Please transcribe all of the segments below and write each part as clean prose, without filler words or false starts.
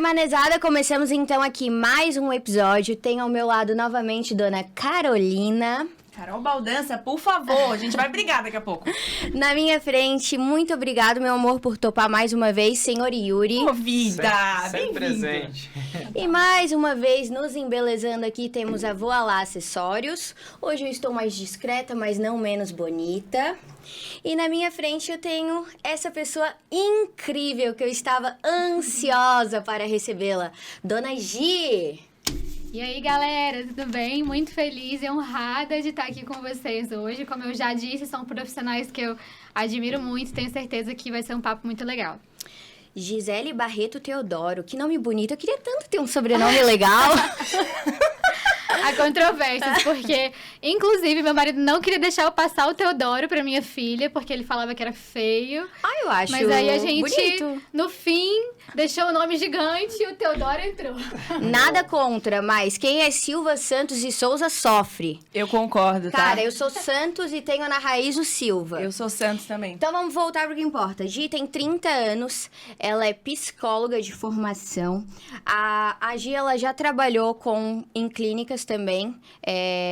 manesada, começamos então aqui mais um episódio. Tenho ao meu lado novamente Dona Carolina. Carol Baldança, por favor, a gente vai brigar daqui a pouco. Na minha frente, muito obrigado, meu amor, por topar mais uma vez, senhor Yuri. Ô, vida! Sempre presente. E mais uma vez, nos embelezando aqui, temos a Voalá Acessórios. Hoje eu estou mais discreta, mas não menos bonita. E na minha frente eu tenho essa pessoa incrível que eu estava ansiosa para recebê-la, Dona Gi. E aí, galera, tudo bem? Muito feliz e honrada de estar aqui com vocês hoje. Como eu já disse, são profissionais que eu admiro muito, tenho certeza que vai ser um papo muito legal. Gisele Barreto Teodoro, que nome bonito. Eu queria tanto ter um sobrenome legal. Há controvérsias, porque, inclusive, meu marido não queria deixar eu passar o Teodoro pra minha filha, porque ele falava que era feio. Ah, eu acho Mas aí a gente, bonito. no fim, deixou o nome gigante e o Teodoro entrou. Nada contra, mas quem é Silva Santos e Souza sofre. Eu concordo, tá? Cara, eu sou Santos e tenho na raiz o Silva. Eu sou Santos também. Então vamos voltar pro que importa. Gi tem 30 anos, ela é psicóloga de formação. A Gi, ela já trabalhou em clínicas também,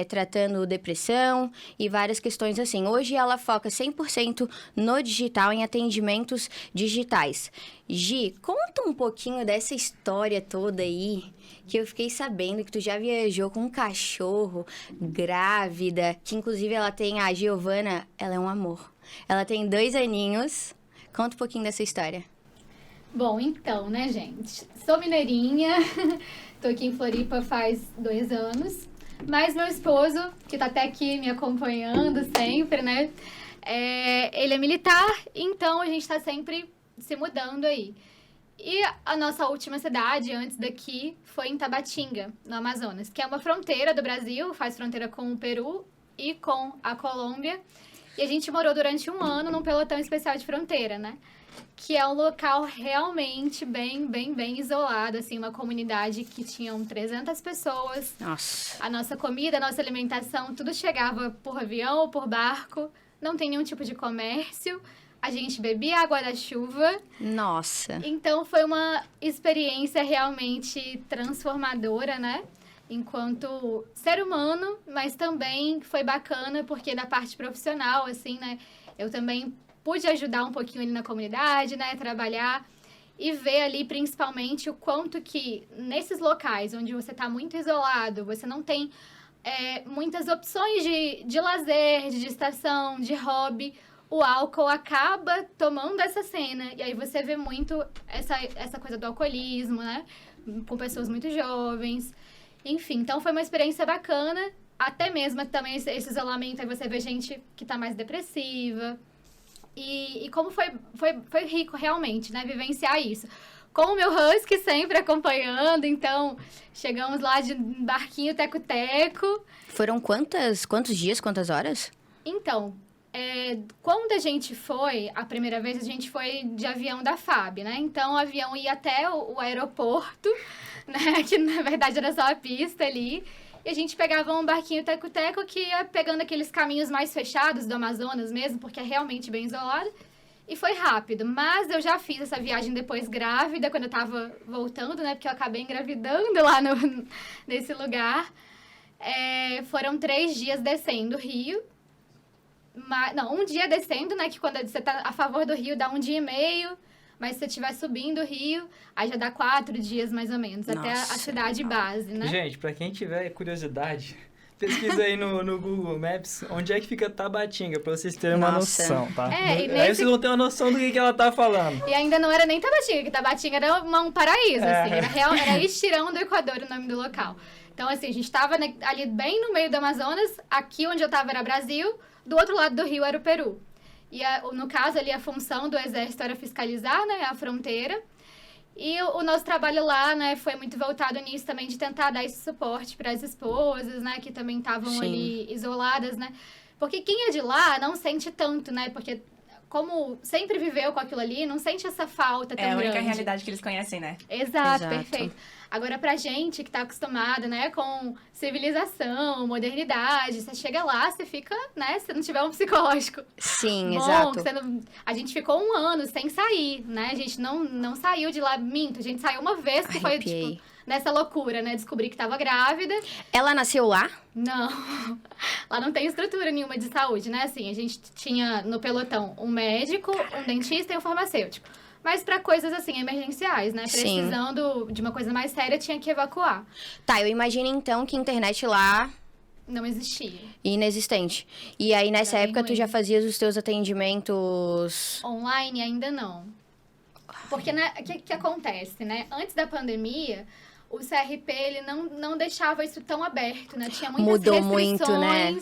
tratando depressão e várias questões assim. Hoje ela foca 100% no digital, em atendimentos digitais. Gi, conta um pouquinho dessa história toda aí, que eu fiquei sabendo que tu já viajou com um cachorro, grávida, que inclusive ela tem a Giovana, ela é um amor. Ela tem 2 aninhos. Conta um pouquinho dessa história. Bom, então, né, gente? Sou mineirinha, tô aqui em Floripa faz 2 anos, mas meu esposo, que tá até aqui me acompanhando sempre, né? Ele é militar, então a gente tá sempre se mudando aí. E a nossa última cidade, antes daqui, foi em Tabatinga, no Amazonas, que é uma fronteira do Brasil, faz fronteira com o Peru e com a Colômbia. E a gente morou durante 1 ano num pelotão especial de fronteira, né? Que é um local realmente bem isolado, assim, uma comunidade que tinham 300 pessoas. Nossa. A nossa comida, a nossa alimentação, tudo chegava por avião ou por barco. Não tem nenhum tipo de comércio. A gente bebia água da chuva. Nossa. Então, foi uma experiência realmente transformadora, né? Enquanto ser humano, mas também foi bacana porque da parte profissional, assim, né? Eu também pude ajudar um pouquinho ali na comunidade, né? Trabalhar e ver ali, principalmente, o quanto que nesses locais onde você está muito isolado, você não tem muitas opções de lazer, de distração, de hobby, o álcool acaba tomando essa cena. E aí você vê muito essa coisa do alcoolismo, né? Com pessoas muito jovens. Enfim, então foi uma experiência bacana. Até mesmo também esse isolamento, aí você vê gente que tá mais depressiva. E como foi rico realmente, né? Vivenciar isso. Com o meu husky sempre acompanhando, então chegamos lá de barquinho teco-teco. Foram quantos dias, quantas horas? Então, quando a gente foi, a primeira vez, a gente foi de avião da FAB, né? Então, o avião ia até o aeroporto, né? Que, na verdade, era só a pista ali. E a gente pegava um barquinho teco-teco que ia pegando aqueles caminhos mais fechados do Amazonas mesmo, porque é realmente bem isolado. E foi rápido. Mas eu já fiz essa viagem depois grávida, quando eu tava voltando, né? Porque eu acabei engravidando lá nesse lugar. Foram 3 dias descendo o rio. Não, 1 dia descendo, né? Que quando você tá a favor do rio, dá 1 dia e meio. Mas se você estiver subindo o rio, aí já dá 4 dias, mais ou menos. Nossa. Até a cidade base, né? Gente, pra quem tiver curiosidade, pesquisa aí no Google Maps onde é que fica Tabatinga, pra vocês terem uma Nossa. noção, tá? E Aí nesse... vocês vão ter uma noção do que ela tá falando. E ainda não era nem Tabatinga, que Tabatinga era um paraíso, assim. É. Era Estirão do Equador o nome do local. Então, assim, a gente tava ali bem no meio do Amazonas. Aqui onde eu tava era Brasil, do outro lado do rio era o Peru. E, no caso, ali, a função do exército era fiscalizar, né, a fronteira. E o nosso trabalho lá, né, foi muito voltado nisso também, de tentar dar esse suporte para as esposas, né, que também estavam ali isoladas, né. Porque quem é de lá não sente tanto, né, porque como sempre viveu com aquilo ali, não sente essa falta tão É a grande. única realidade que eles conhecem, né? Exato, Exato. perfeito. Agora, pra gente que tá acostumado, né, com civilização, modernidade, você chega lá, você fica, né, se não tiver um psicológico Sim, bom, exato. que você não... A gente ficou 1 ano sem sair, né? A gente não saiu de lá, minto. A gente saiu uma vez, que foi, Arrepiei. tipo, nessa loucura, né? Descobri que tava grávida. Ela nasceu lá? Não, lá não tem estrutura nenhuma de saúde, né? Assim, a gente tinha no pelotão um médico, um dentista e um farmacêutico. Mas pra coisas, assim, emergenciais, né? Sim. Precisando de uma coisa mais séria, tinha que evacuar. Tá, eu imagino então que internet lá Não existia. inexistente. E aí, nessa Era bem época, tu ruim. já fazias os teus atendimentos... Online ainda não. Porque, né, o que acontece, né? Antes da pandemia, o CRP, ele não deixava isso tão aberto, né? Tinha muitas Mudou restrições muito, né?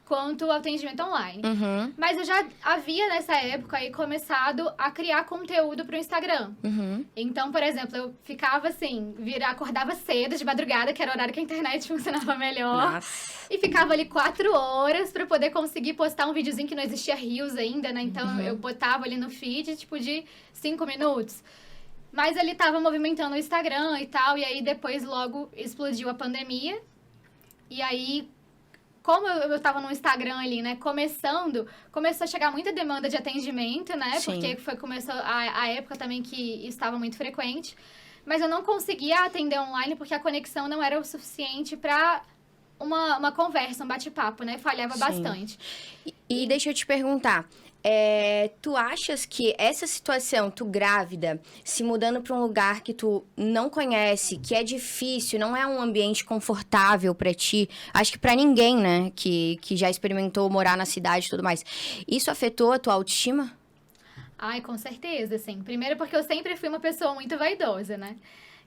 quanto ao atendimento online. Uhum, Mas eu já havia, nessa época, aí, começado a criar conteúdo pro Instagram. uhum. Então, por exemplo, eu ficava assim, acordava cedo, de madrugada, que era o horário que a internet funcionava melhor. Nossa. E ficava ali 4 horas pra poder conseguir postar um videozinho que não existia Reels ainda, né? Então eu botava ali no feed, tipo, de 5 minutos. Mas ele tava movimentando o Instagram e tal, e aí depois logo explodiu a pandemia. E aí, como eu tava no Instagram ali, né, começou a chegar muita demanda de atendimento, né? Sim. Porque começou a época também que estava muito frequente. Mas eu não conseguia atender online porque a conexão não era o suficiente pra uma conversa, um bate-papo, né? Falhava Sim. bastante. E deixa eu te perguntar, tu achas que essa situação, tu grávida, se mudando pra um lugar que tu não conhece, que é difícil, não é um ambiente confortável pra ti, acho que pra ninguém, né, que já experimentou morar na cidade e tudo mais, isso afetou a tua autoestima? Ai, com certeza, assim. Primeiro porque eu sempre fui uma pessoa muito vaidosa, né?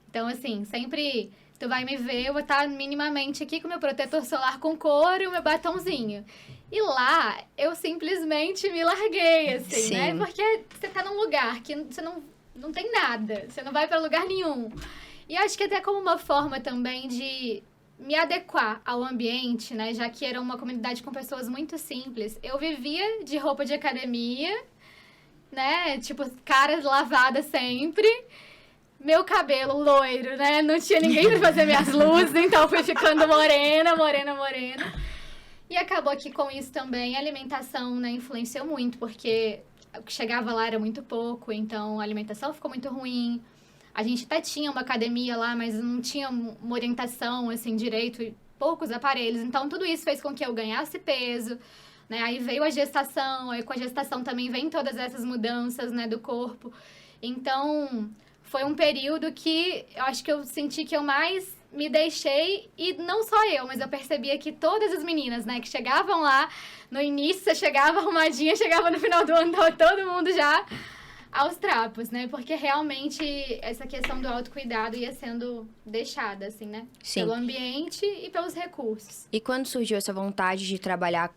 Então, assim, sempre tu vai me ver, eu vou estar minimamente aqui com meu protetor solar com couro e o meu batonzinho. E lá, eu simplesmente me larguei, assim, né? Sim. Porque você tá num lugar que você não tem nada, você não vai pra lugar nenhum. E acho que até como uma forma também de me adequar ao ambiente, né? Já que era uma comunidade com pessoas muito simples. Eu vivia de roupa de academia, né? Tipo, cara lavada sempre. Meu cabelo loiro, né? Não tinha ninguém pra fazer minhas luzes, então fui ficando morena. E acabou que com isso também a alimentação, né, influenciou muito, porque o que chegava lá era muito pouco, então a alimentação ficou muito ruim. A gente até tinha uma academia lá, mas não tinha uma orientação, assim, direito, e poucos aparelhos. Então tudo isso fez com que eu ganhasse peso, né? Aí veio a gestação, aí com a gestação também vem todas essas mudanças, né, do corpo. Então, foi um período que eu acho que eu senti que eu mais me deixei, e não só eu, mas eu percebia que todas as meninas, né, que chegavam lá, no início você chegava arrumadinha, chegava no final do ano, tava todo mundo já aos trapos, né, porque realmente essa questão do autocuidado ia sendo deixada, assim, né, Sim. pelo ambiente e pelos recursos. E quando surgiu essa vontade de trabalhar,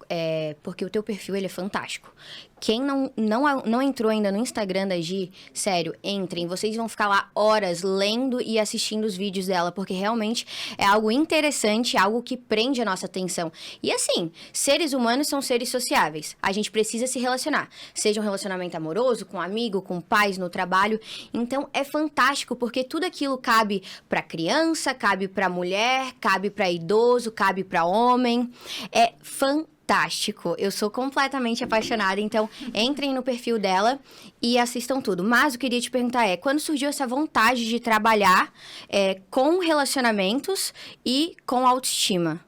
porque o teu perfil, ele é fantástico. Quem não entrou ainda no Instagram da Gi, sério, entrem. Vocês vão ficar lá horas lendo e assistindo os vídeos dela, porque realmente é algo interessante, algo que prende a nossa atenção. E assim, seres humanos são seres sociáveis. A gente precisa se relacionar. Seja um relacionamento amoroso, com um amigo, com pais, no trabalho. Então, é fantástico, porque tudo aquilo cabe pra criança, cabe pra mulher, cabe pra idoso, cabe pra homem. É fantástico. Eu sou completamente apaixonada, então entrem no perfil dela e assistam tudo. Mas o que eu queria te perguntar quando surgiu essa vontade de trabalhar com relacionamentos e com autoestima?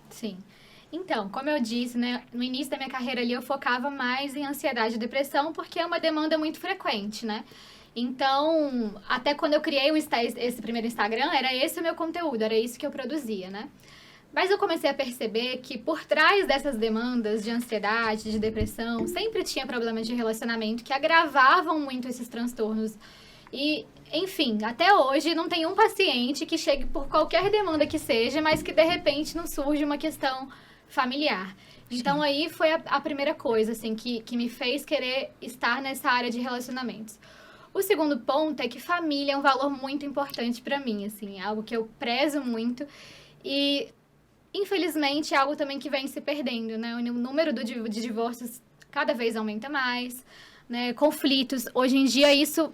Sim. Então, como eu disse, né, no início da minha carreira ali eu focava mais em ansiedade e depressão, porque é uma demanda muito frequente, né? Então, até quando eu criei esse primeiro Instagram, era esse o meu conteúdo, era isso que eu produzia, né? Mas eu comecei a perceber que por trás dessas demandas de ansiedade, de depressão, sempre tinha problemas de relacionamento que agravavam muito esses transtornos. E, enfim, até hoje não tem um paciente que chegue por qualquer demanda que seja, mas que de repente não surge uma questão familiar. Então aí foi a primeira coisa, assim, que me fez querer estar nessa área de relacionamentos. O segundo ponto é que família é um valor muito importante pra mim, assim, é algo que eu prezo muito e, infelizmente, é algo também que vem se perdendo, né? O número de divórcios cada vez aumenta mais, né, conflitos. Hoje em dia isso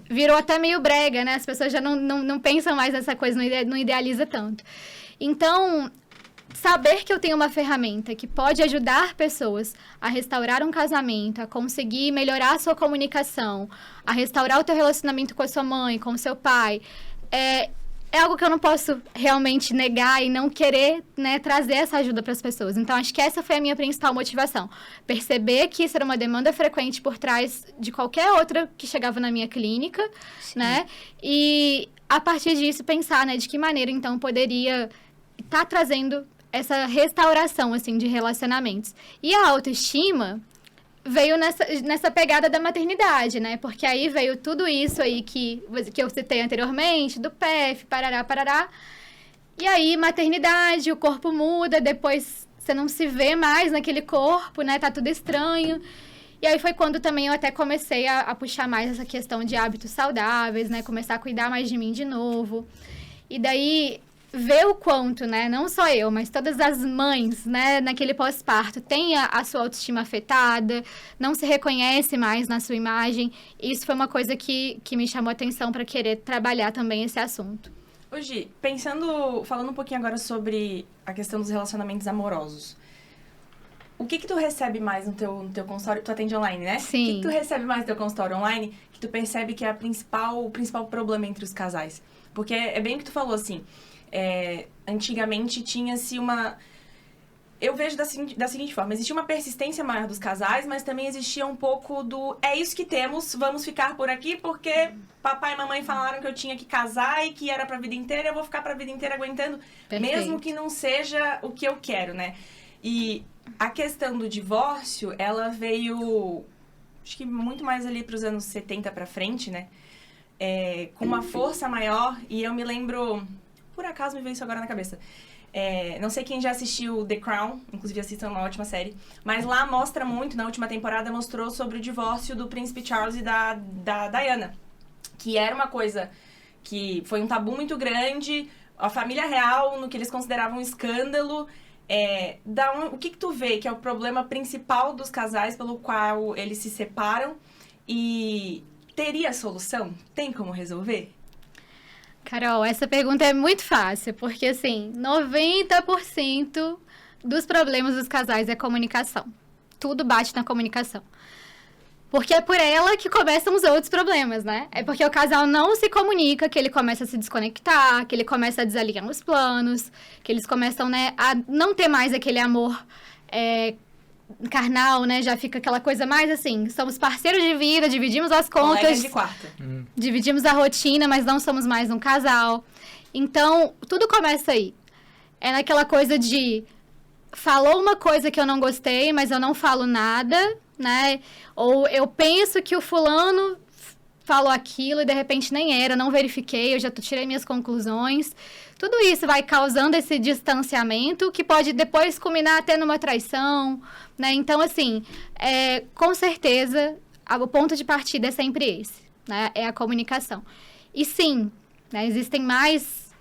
virou até meio brega, né? As pessoas já não pensam mais nessa coisa, não idealiza tanto. Então, saber que eu tenho uma ferramenta que pode ajudar pessoas a restaurar um casamento, a conseguir melhorar a sua comunicação, a restaurar o teu relacionamento com a sua mãe, com o seu pai, é algo que eu não posso realmente negar e não querer, né, trazer essa ajuda para as pessoas. Então, acho que essa foi a minha principal motivação. Perceber que isso era uma demanda frequente por trás de qualquer outra que chegava na minha clínica, né? E, a partir disso, pensar, né, de que maneira, então, poderia estar trazendo essa restauração, assim, de relacionamentos. E a autoestima veio nessa pegada da maternidade, né? Porque aí veio tudo isso aí que eu citei anteriormente, do PEF, parará. E aí, maternidade, o corpo muda, depois você não se vê mais naquele corpo, né? Tá tudo estranho. E aí foi quando também eu até comecei a puxar mais essa questão de hábitos saudáveis, né? Começar a cuidar mais de mim de novo. E daí ver o quanto, né, não só eu, mas todas as mães, né, naquele pós-parto, tem a sua autoestima afetada, não se reconhece mais na sua imagem. Isso foi uma coisa que me chamou a atenção para querer trabalhar também esse assunto. Ô Gi, falando um pouquinho agora sobre a questão dos relacionamentos amorosos. O que tu recebe mais no teu consultório? Tu atende online, né? Sim. O que tu recebe mais no teu consultório online que tu percebe que é o principal problema entre os casais? Porque é bem o que tu falou, assim... antigamente tinha-se uma... Eu vejo da seguinte forma, existia uma persistência maior dos casais, mas também existia um pouco do... É isso que temos, vamos ficar por aqui, porque papai e mamãe falaram que eu tinha que casar e que era pra vida inteira, eu vou ficar pra vida inteira aguentando, Perfeito. mesmo que não seja o que eu quero, né? E a questão do divórcio, ela veio, acho que muito mais ali pros anos 70 pra frente, né? Com uma força maior, e eu me lembro... Por acaso me veio isso agora na cabeça. Não sei quem já assistiu The Crown, inclusive assistam, uma ótima série. Mas lá mostra muito, na última temporada, mostrou sobre o divórcio do príncipe Charles e da Diana. Que era uma coisa que foi um tabu muito grande, a família real, no que eles consideravam um escândalo. O que tu vê que é o problema principal dos casais pelo qual eles se separam? E teria solução? Tem como resolver? Carol, essa pergunta é muito fácil, porque, assim, 90% dos problemas dos casais é comunicação. Tudo bate na comunicação. Porque é por ela que começam os outros problemas, né? É porque o casal não se comunica, que ele começa a se desconectar, que ele começa a desalinhar os planos, que eles começam, né, a não ter mais aquele amor carnal, né? Já fica aquela coisa mais assim, somos parceiros de vida, dividimos as contas. Colegas de quarto. Dividimos a rotina, mas não somos mais um casal. Então, tudo começa aí. É naquela coisa de... Falou uma coisa que eu não gostei, mas eu não falo nada, né? Ou eu penso que o fulano falou aquilo e de repente nem era, não verifiquei, eu já tirei minhas conclusões. Tudo isso vai causando esse distanciamento que pode depois culminar até numa traição, né? Então, assim, com certeza, o ponto de partida é sempre esse, né? É a comunicação. E sim, né, existem mais...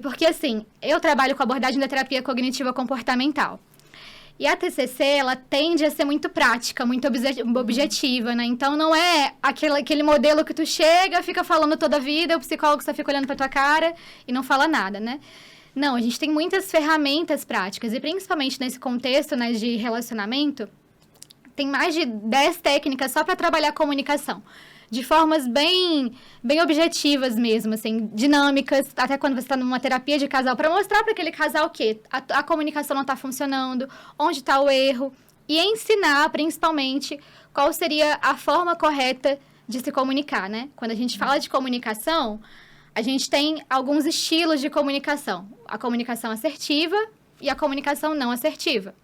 porque, assim, eu trabalho com abordagem da terapia cognitiva comportamental. E a TCC, ela tende a ser muito prática, muito objetiva, né? Então, não é aquele modelo que tu chega, fica falando toda a vida, o psicólogo só fica olhando pra tua cara e não fala nada, né? Não, a gente tem muitas ferramentas práticas, e principalmente nesse contexto, né, de relacionamento, tem mais de 10 técnicas só para trabalhar a comunicação. De formas bem objetivas mesmo, assim, dinâmicas, até quando você está numa terapia de casal, para mostrar para aquele casal que a comunicação não está funcionando, onde está o erro, e ensinar, principalmente, qual seria a forma correta de se comunicar, né? Quando a gente fala de comunicação, a gente tem alguns estilos de comunicação. A comunicação assertiva e a comunicação não assertiva.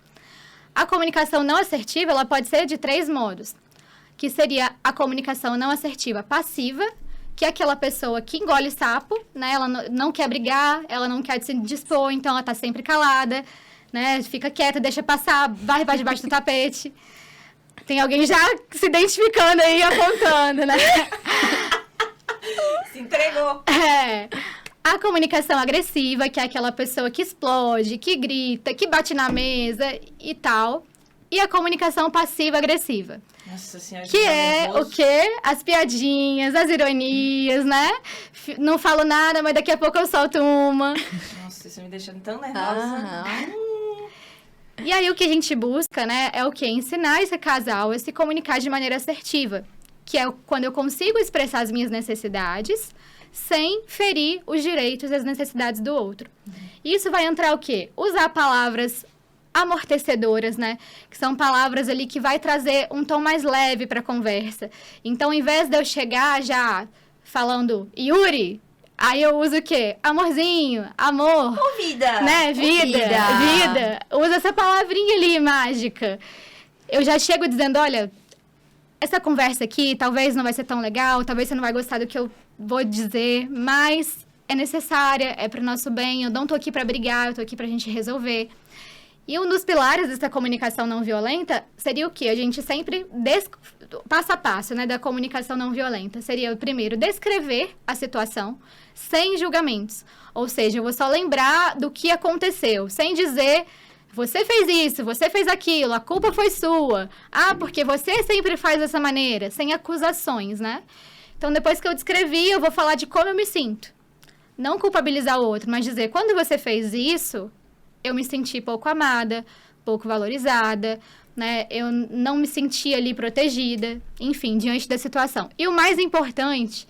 A comunicação não assertiva, ela pode ser de 3 modos. Que seria a comunicação não assertiva passiva, que é aquela pessoa que engole sapo, né? Ela não quer brigar, ela não quer se dispor, então ela tá sempre calada, né? Fica quieta, deixa passar, vai para debaixo do tapete. Tem alguém já se identificando aí, apontando, né? Se entregou. A comunicação agressiva, que é aquela pessoa que explode, que grita, que bate na mesa e tal. e a comunicação passiva-agressiva. Nossa senhora, Que é o quê? As piadinhas, as ironias, né? Não falo nada, mas daqui a pouco eu solto uma. Nossa, isso me deixando tão nervosa. Aham. E aí o que a gente busca, né, é o quê? Ensinar esse casal a se comunicar de maneira assertiva. Que é quando eu consigo expressar as minhas necessidades sem ferir os direitos e as necessidades do outro. Isso vai entrar o quê? Usar palavras amortecedoras, né? Que são palavras ali que vai trazer um tom mais leve para a conversa. Então, em vez de eu chegar já falando Yuri, aí eu uso o quê? Amorzinho, amor, Vida! né? Vida. Usa essa palavrinha ali mágica. Eu já chego dizendo, olha, essa conversa aqui talvez não vai ser tão legal, talvez você não vai gostar do que eu vou dizer, mas é necessária, é para o nosso bem, eu não tô aqui para brigar, eu tô aqui pra gente resolver. E um dos pilares dessa comunicação não violenta seria o quê? A gente sempre, passo a passo, né, da comunicação não violenta. Seria, primeiro, descrever a situação sem julgamentos. Ou seja, eu vou só lembrar do que aconteceu, sem dizer, você fez isso, você fez aquilo, a culpa foi sua. Ah, porque você sempre faz dessa maneira, sem acusações, né? Então, depois que eu descrevi, eu vou falar de como eu me sinto. Não culpabilizar o outro, mas dizer, quando você fez isso, eu me senti pouco amada, pouco valorizada, né? Eu não me senti ali protegida, enfim, diante da situação. E o mais importante,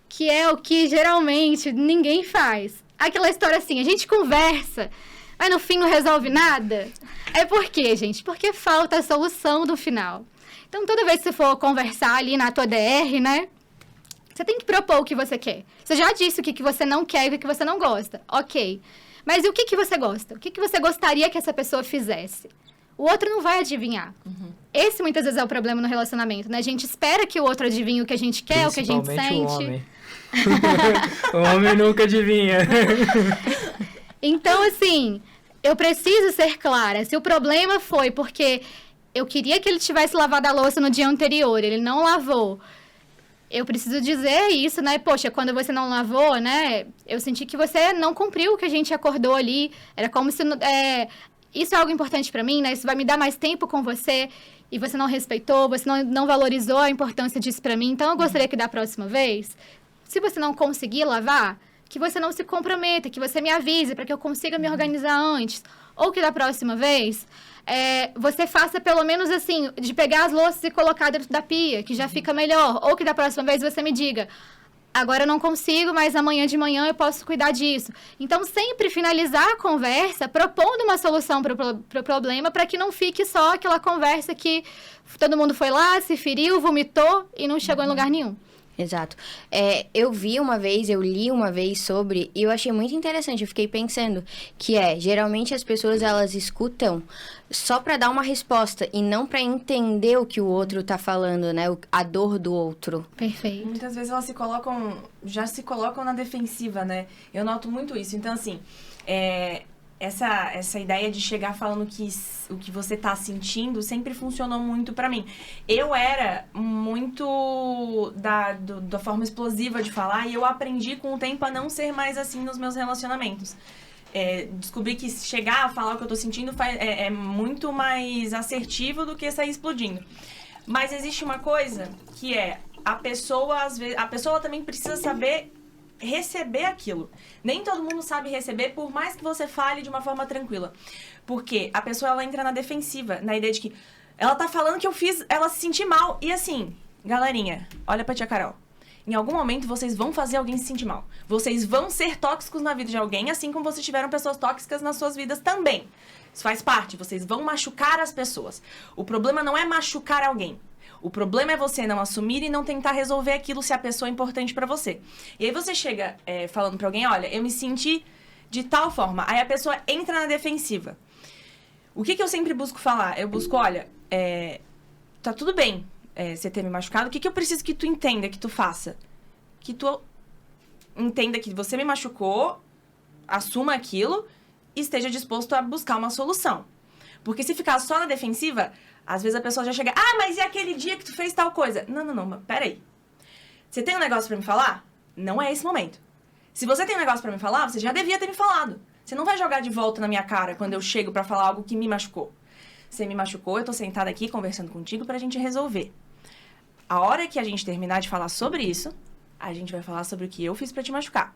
que é o que geralmente ninguém faz. Aquela história assim, a gente conversa, mas no fim não resolve nada. É por quê, gente? Porque falta a solução do final. Então, toda vez que você for conversar ali na tua DR, né? Você tem que propor o que você quer. Você já disse o que você não quer e o que você não gosta. Ok. Mas e o que você gosta? O que você gostaria que essa pessoa fizesse? O outro não vai adivinhar. Esse, muitas vezes, é o problema no relacionamento, né? A gente espera que o outro adivinhe o que a gente quer, o que a gente sente. O homem. O homem nunca adivinha. Então, assim, eu preciso ser clara. Se o problema foi porque eu queria que ele tivesse lavado a louça no dia anterior, ele não lavou, eu preciso dizer isso, né? Poxa, quando você não lavou, né? Eu senti que você não cumpriu o que a gente acordou ali. Era como se... isso é algo importante pra mim, né? Isso vai me dar mais tempo com você. E você não respeitou, você não valorizou a importância disso pra mim. Então, eu gostaria que da próxima vez, se você não conseguir lavar, que você não se comprometa, que você me avise para que eu consiga me organizar antes. Ou que da próxima vez... você faça pelo menos assim, de pegar as louças e colocar dentro da pia, que já fica melhor. Ou que da próxima vez você me diga, agora eu não consigo, mas amanhã de manhã eu posso cuidar disso. Então, sempre finalizar a conversa propondo uma solução para o problema, para que não fique só aquela conversa que todo mundo foi lá, se feriu, vomitou e não chegou em lugar nenhum. Exato. Eu li uma vez sobre, e eu achei muito interessante, eu fiquei pensando, que geralmente as pessoas, elas escutam só para dar uma resposta, e não para entender o que o outro tá falando, né? A dor do outro. Perfeito. Muitas vezes elas já se colocam na defensiva, né? Eu noto muito isso. Então, assim, essa ideia de chegar falando o que você tá sentindo sempre funcionou muito pra mim. Eu era muito da forma explosiva de falar, e eu aprendi com o tempo a não ser mais assim nos meus relacionamentos. Descobri que chegar a falar o que eu tô sentindo é muito mais assertivo do que sair explodindo. Mas existe uma coisa que a pessoa, às vezes, a pessoa também precisa saber receber aquilo. Nem todo mundo sabe receber, por mais que você fale de uma forma tranquila. Porque a pessoa, ela entra na defensiva, na ideia de que ela tá falando que eu fiz ela se sentir mal. E assim, galerinha, olha pra tia Carol. Em algum momento, vocês vão fazer alguém se sentir mal. Vocês vão ser tóxicos na vida de alguém, assim como vocês tiveram pessoas tóxicas nas suas vidas também. Isso faz parte. Vocês vão machucar as pessoas. O problema não é machucar alguém. O problema é você não assumir e não tentar resolver aquilo se a pessoa é importante pra você. E aí você chega falando pra alguém, olha, eu me senti de tal forma. Aí a pessoa entra na defensiva. O que eu sempre busco falar? Eu busco, olha, tá tudo bem você ter me machucado. O que eu preciso que tu entenda, que tu faça? Que tu entenda que você me machucou, assuma aquilo e esteja disposto a buscar uma solução. Porque se ficar só na defensiva, às vezes a pessoa já chega, mas e aquele dia que tu fez tal coisa? Não, mas peraí. Você tem um negócio pra me falar? Não é esse momento. Se você tem um negócio pra me falar, você já devia ter me falado. Você não vai jogar de volta na minha cara quando eu chego pra falar algo que me machucou. você me machucou, eu tô sentada aqui conversando contigo pra gente resolver. A hora que a gente terminar de falar sobre isso, a gente vai falar sobre o que eu fiz pra te machucar.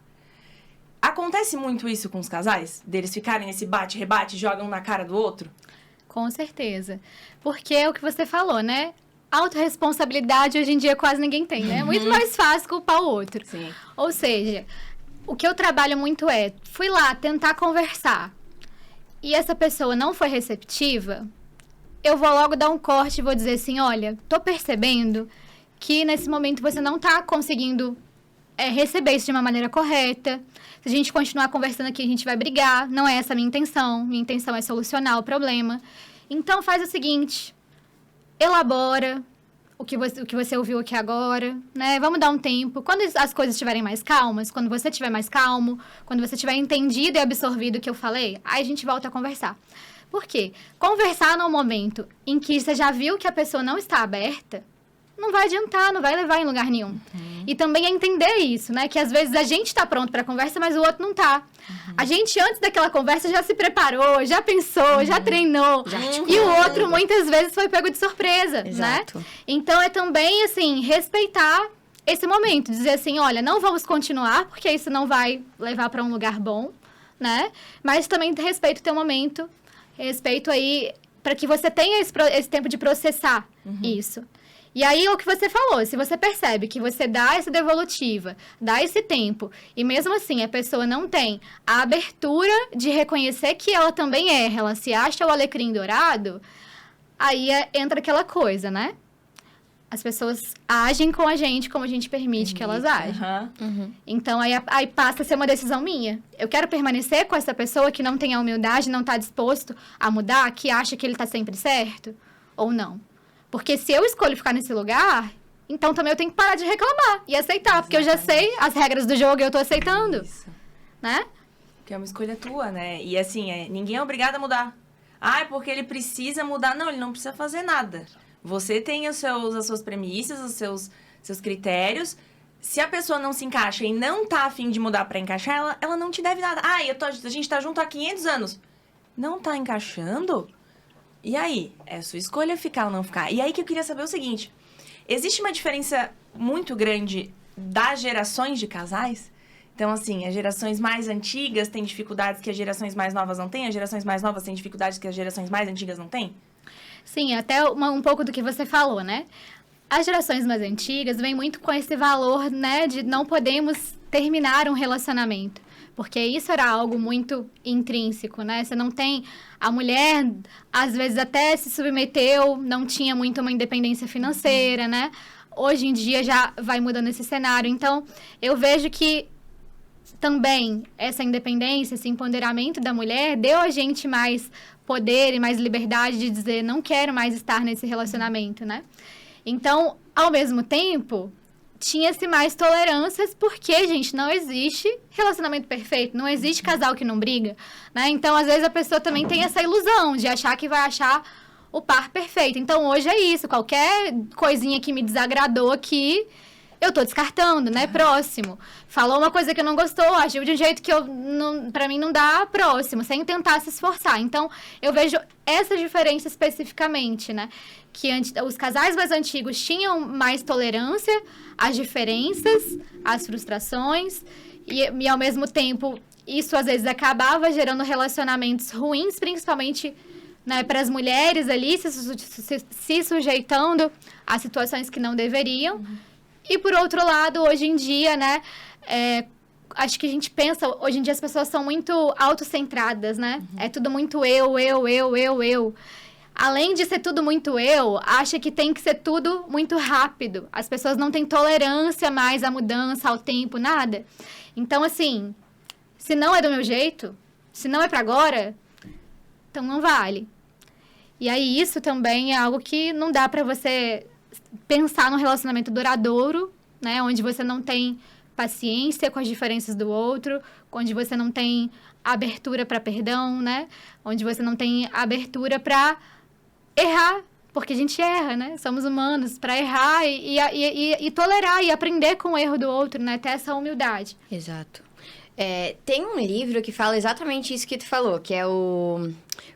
Acontece muito isso com os casais? Deles ficarem nesse bate-rebate, jogam um na cara do outro? Com certeza. Porque é o que você falou, né? Autorresponsabilidade hoje em dia quase ninguém tem, né? É muito mais fácil culpar o outro. Sim. Ou seja, o que eu trabalho muito é, fui lá tentar conversar e essa pessoa não foi receptiva, eu vou logo dar um corte e vou dizer assim, olha, tô percebendo que nesse momento você não tá conseguindo receber isso de uma maneira correta. Se a gente continuar conversando aqui, a gente vai brigar. Não é essa a minha intenção. Minha intenção é solucionar o problema. Então, faz o seguinte. Elabora o que você ouviu aqui agora, né? Vamos dar um tempo. Quando as coisas estiverem mais calmas, quando você estiver mais calmo, quando você tiver entendido e absorvido o que eu falei, aí a gente volta a conversar. Por quê? Conversar no momento em que você já viu que a pessoa não está aberta, não vai adiantar, não vai levar em lugar nenhum. E também é entender isso, né? Que às vezes a gente tá pronto pra conversa, mas o outro não tá. A gente, antes daquela conversa, já se preparou, já pensou, já treinou. E o outro, muitas vezes, foi pego de surpresa, Exato. né? Então, é também, assim, respeitar esse momento. Dizer assim, olha, não vamos continuar, porque isso não vai levar pra um lugar bom, né? Mas também respeito o teu momento, respeito aí, pra que você tenha esse tempo de processar isso. E aí, o que você falou, se você percebe que você dá essa devolutiva, dá esse tempo, e mesmo assim a pessoa não tem a abertura de reconhecer que ela também erra, ela se acha o alecrim dourado, aí entra aquela coisa, né? As pessoas agem com a gente como a gente permite que elas agem. Então, aí passa a ser uma decisão minha. Eu quero permanecer com essa pessoa que não tem a humildade, não está disposto a mudar, que acha que ele está sempre certo, ou não? Porque se eu escolho ficar nesse lugar, então também eu tenho que parar de reclamar e aceitar. Porque eu já sei as regras do jogo e eu tô aceitando. Isso. Né? Porque é uma escolha tua, né? E assim, ninguém é obrigado a mudar. Ah, é porque ele precisa mudar. Não, ele não precisa fazer nada. Você tem as suas premissas, os seus critérios. Se a pessoa não se encaixa e não tá afim de mudar pra encaixar, ela não te deve nada. Ah, a gente tá junto há 500 anos. Não tá encaixando? E aí? É sua escolha ficar ou não ficar. E aí que eu queria saber o seguinte. Existe uma diferença muito grande das gerações de casais? Então, assim, as gerações mais antigas têm dificuldades que as gerações mais novas não têm? As gerações mais novas têm dificuldades que as gerações mais antigas não têm? Sim, até um pouco do que você falou, né? As gerações mais antigas vêm muito com esse valor, né? De não podemos terminar um relacionamento. Porque isso era algo muito intrínseco, né? Você não tem... A mulher, às vezes, até se submeteu, não tinha muito uma independência financeira, né? Hoje em dia já vai mudando esse cenário. Então, eu vejo que também essa independência, esse empoderamento da mulher deu a gente mais poder e mais liberdade de dizer não quero mais estar nesse relacionamento, né? Então, ao mesmo tempo... tinha-se mais tolerâncias, porque, gente, não existe relacionamento perfeito, não existe casal que não briga, né? Então, às vezes, a pessoa também tem essa ilusão de achar que vai achar o par perfeito. Então, hoje é isso, qualquer coisinha que me desagradou aqui, eu tô descartando, né? Próximo. Falou uma coisa que eu não gostou, agiu de um jeito que pra mim não dá, próximo, sem tentar se esforçar. Então, eu vejo essa diferença especificamente, né? Que os casais mais antigos tinham mais tolerância às diferenças, às frustrações, e ao mesmo tempo, isso às vezes acabava gerando relacionamentos ruins, principalmente, né, para as mulheres ali, se sujeitando a situações que não deveriam. E por outro lado, hoje em dia, né, acho que a gente pensa, hoje em dia as pessoas são muito autocentradas, né? É tudo muito eu. Além de ser tudo muito eu, acha que tem que ser tudo muito rápido. As pessoas não têm tolerância mais à mudança, ao tempo, nada. Então, assim, se não é do meu jeito, se não é pra agora, então não vale. E aí, isso também é algo que não dá pra você pensar num relacionamento duradouro, né? Onde você não tem paciência com as diferenças do outro, onde você não tem abertura pra perdão, né? Onde você não tem abertura pra errar, porque a gente erra, né? Somos humanos, para errar e tolerar e aprender com o erro do outro, né? Ter essa humildade. Exato. Tem um livro que fala exatamente isso que tu falou, que é o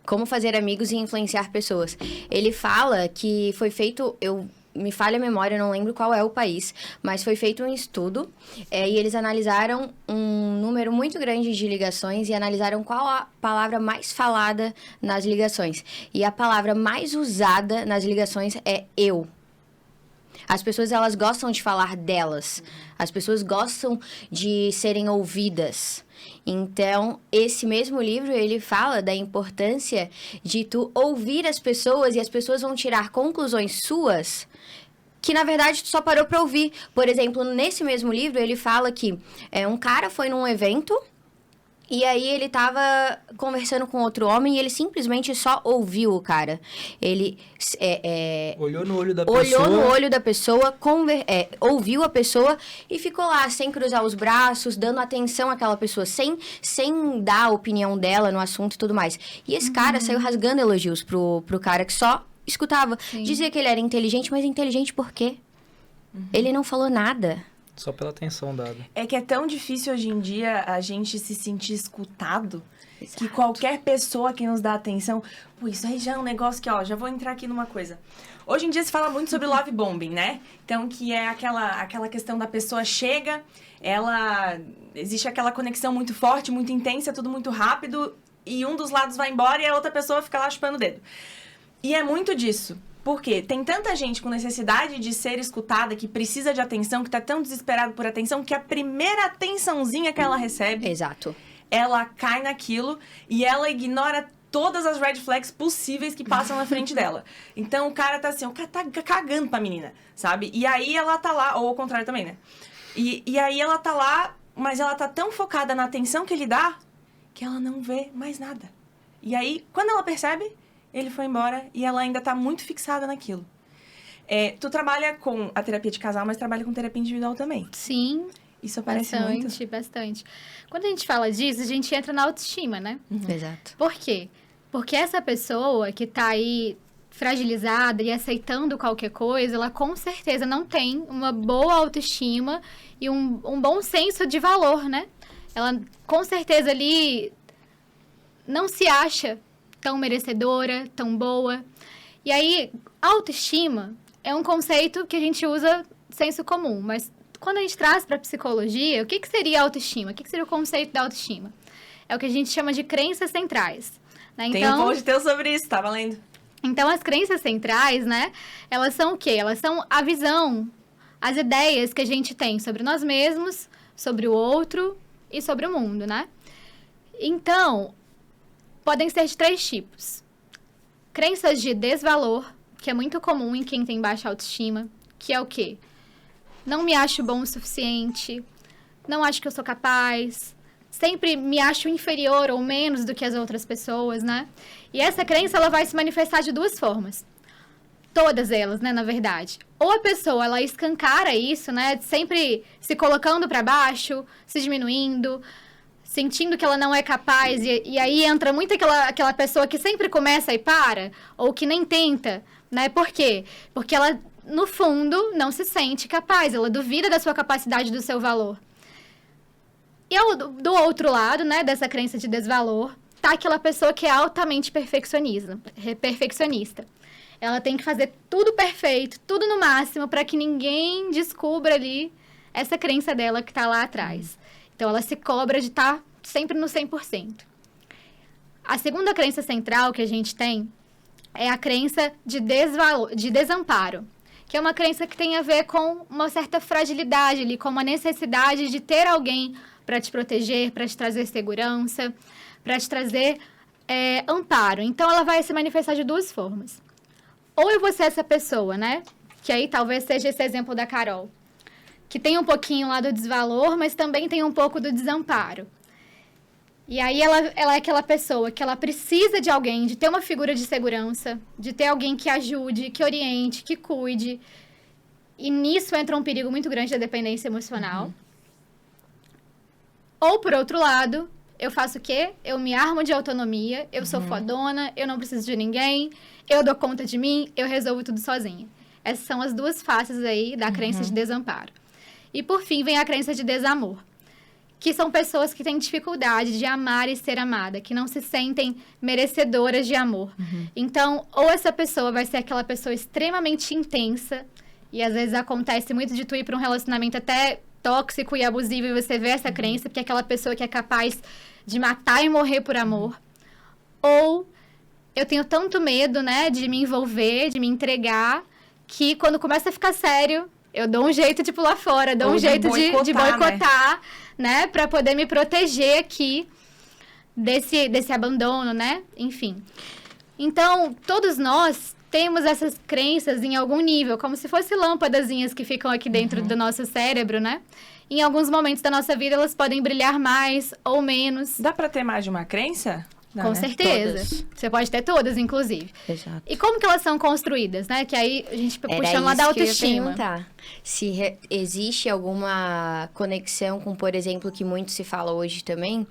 Como Fazer Amigos e Influenciar Pessoas. Ele fala que foi feito, me falha a memória, eu não lembro qual é o país, mas foi feito um estudo e eles analisaram um número muito grande de ligações e analisaram qual a palavra mais falada nas ligações. E a palavra mais usada nas ligações é eu. As pessoas, elas gostam de falar delas. As pessoas gostam de serem ouvidas. Então, esse mesmo livro, ele fala da importância de tu ouvir as pessoas e as pessoas vão tirar conclusões suas que, na verdade, tu só parou para ouvir. Por exemplo, nesse mesmo livro, ele fala que um cara foi num evento e aí ele tava conversando com outro homem e ele simplesmente só ouviu o cara. Ele olhou no olho da pessoa, ouviu a pessoa e ficou lá sem cruzar os braços, dando atenção àquela pessoa, sem dar a opinião dela no assunto e tudo mais. E esse cara saiu rasgando elogios pro cara que só escutava. Sim. Dizia que ele era inteligente, mas inteligente por quê? Ele não falou nada. Só pela atenção dada. É que é tão difícil hoje em dia a gente se sentir escutado. Exato. Que qualquer pessoa que nos dá atenção... Pô, isso aí já é um negócio que, já vou entrar aqui numa coisa. Hoje em dia se fala muito sobre love bombing, né? Então, que é aquela questão da pessoa chega, existe aquela conexão muito forte, muito intensa, tudo muito rápido, e um dos lados vai embora e a outra pessoa fica lá chupando o dedo. E é muito disso. Por quê? Tem tanta gente com necessidade de ser escutada, que precisa de atenção, que tá tão desesperado por atenção, que a primeira atençãozinha que ela recebe... Exato. Ela cai naquilo e ela ignora todas as red flags possíveis que passam na frente dela. Então, o cara tá assim, o cara tá cagando pra menina, sabe? E aí ela tá lá, ou ao contrário também, né? E aí ela tá lá, mas ela tá tão focada na atenção que ele dá, que ela não vê mais nada. E aí, quando ela percebe... Ele foi embora e ela ainda tá muito fixada naquilo. Tu trabalha com a terapia de casal, mas trabalha com terapia individual também. Sim, Isso aparece muito. bastante. Quando a gente fala disso, a gente entra na autoestima, né? Exato. Por quê? Porque essa pessoa que tá aí fragilizada e aceitando qualquer coisa, ela com certeza não tem uma boa autoestima e um bom senso de valor, né? Ela com certeza ali não se acha tão merecedora, tão boa. E aí, autoestima é um conceito que a gente usa senso comum, mas quando a gente traz para a psicologia, o que seria autoestima? O que seria o conceito da autoestima? É o que a gente chama de crenças centrais. Né? Tem um post teu sobre isso, tá valendo? Então, as crenças centrais, né, elas são o quê? Elas são a visão, as ideias que a gente tem sobre nós mesmos, sobre o outro e sobre o mundo, né? Então, podem ser de 3 tipos. Crenças de desvalor, que é muito comum em quem tem baixa autoestima, que é o quê? Não me acho bom o suficiente, não acho que eu sou capaz, sempre me acho inferior ou menos do que as outras pessoas, né? E essa crença, ela vai se manifestar de 2 formas. Todas elas, né, na verdade. Ou a pessoa, ela escancara isso, né, sempre se colocando para baixo, se diminuindo, sentindo que ela não é capaz, e aí entra muito aquela pessoa que sempre começa e para, ou que nem tenta, né? Por quê? Porque ela, no fundo, não se sente capaz, ela duvida da sua capacidade, do seu valor. E do outro lado, né, dessa crença de desvalor, tá aquela pessoa que é altamente perfeccionista. Ela tem que fazer tudo perfeito, tudo no máximo, para que ninguém descubra ali essa crença dela que tá lá atrás. Então, ela se cobra de estar sempre no 100%. A segunda crença central que a gente tem é a crença de desamparo, que é uma crença que tem a ver com uma certa fragilidade ali, com uma necessidade de ter alguém para te proteger, para te trazer segurança, para te trazer amparo. Então, ela vai se manifestar de 2 formas. Ou eu vou ser essa pessoa, né? Que aí talvez seja esse exemplo da Carol, que tem um pouquinho lá do desvalor, mas também tem um pouco do desamparo. E aí ela é aquela pessoa que ela precisa de alguém, de ter uma figura de segurança, de ter alguém que ajude, que oriente, que cuide. E nisso entra um perigo muito grande da dependência emocional. Ou, por outro lado, eu faço o quê? Eu me armo de autonomia, eu sou fodona, eu não preciso de ninguém, eu dou conta de mim, eu resolvo tudo sozinha. Essas são as 2 faces aí da crença de desamparo. E, por fim, vem a crença de desamor, que são pessoas que têm dificuldade de amar e ser amada, que não se sentem merecedoras de amor. Então, ou essa pessoa vai ser aquela pessoa extremamente intensa, e às vezes acontece muito de tu ir para um relacionamento até tóxico e abusivo, e você vê essa crença, porque é aquela pessoa que é capaz de matar e morrer por amor. Ou eu tenho tanto medo, né, de me envolver, de me entregar, que quando começa a ficar sério, eu dou um jeito de pular fora, dou um jeito de boicotar, né, para poder me proteger aqui desse abandono, né, enfim. Então, todos nós temos essas crenças em algum nível, como se fossem lâmpadazinhas que ficam aqui dentro do nosso cérebro, né? Em alguns momentos da nossa vida, elas podem brilhar mais ou menos. Dá pra ter mais de uma crença? Dá, Com né? certeza. Todas. Você pode ter todas, inclusive. Exato. E como que elas são construídas, né? Que aí a gente Era puxando lá da isso que eu ia autoestima. perguntar. Se existe alguma conexão com, por exemplo, que muito se fala hoje também,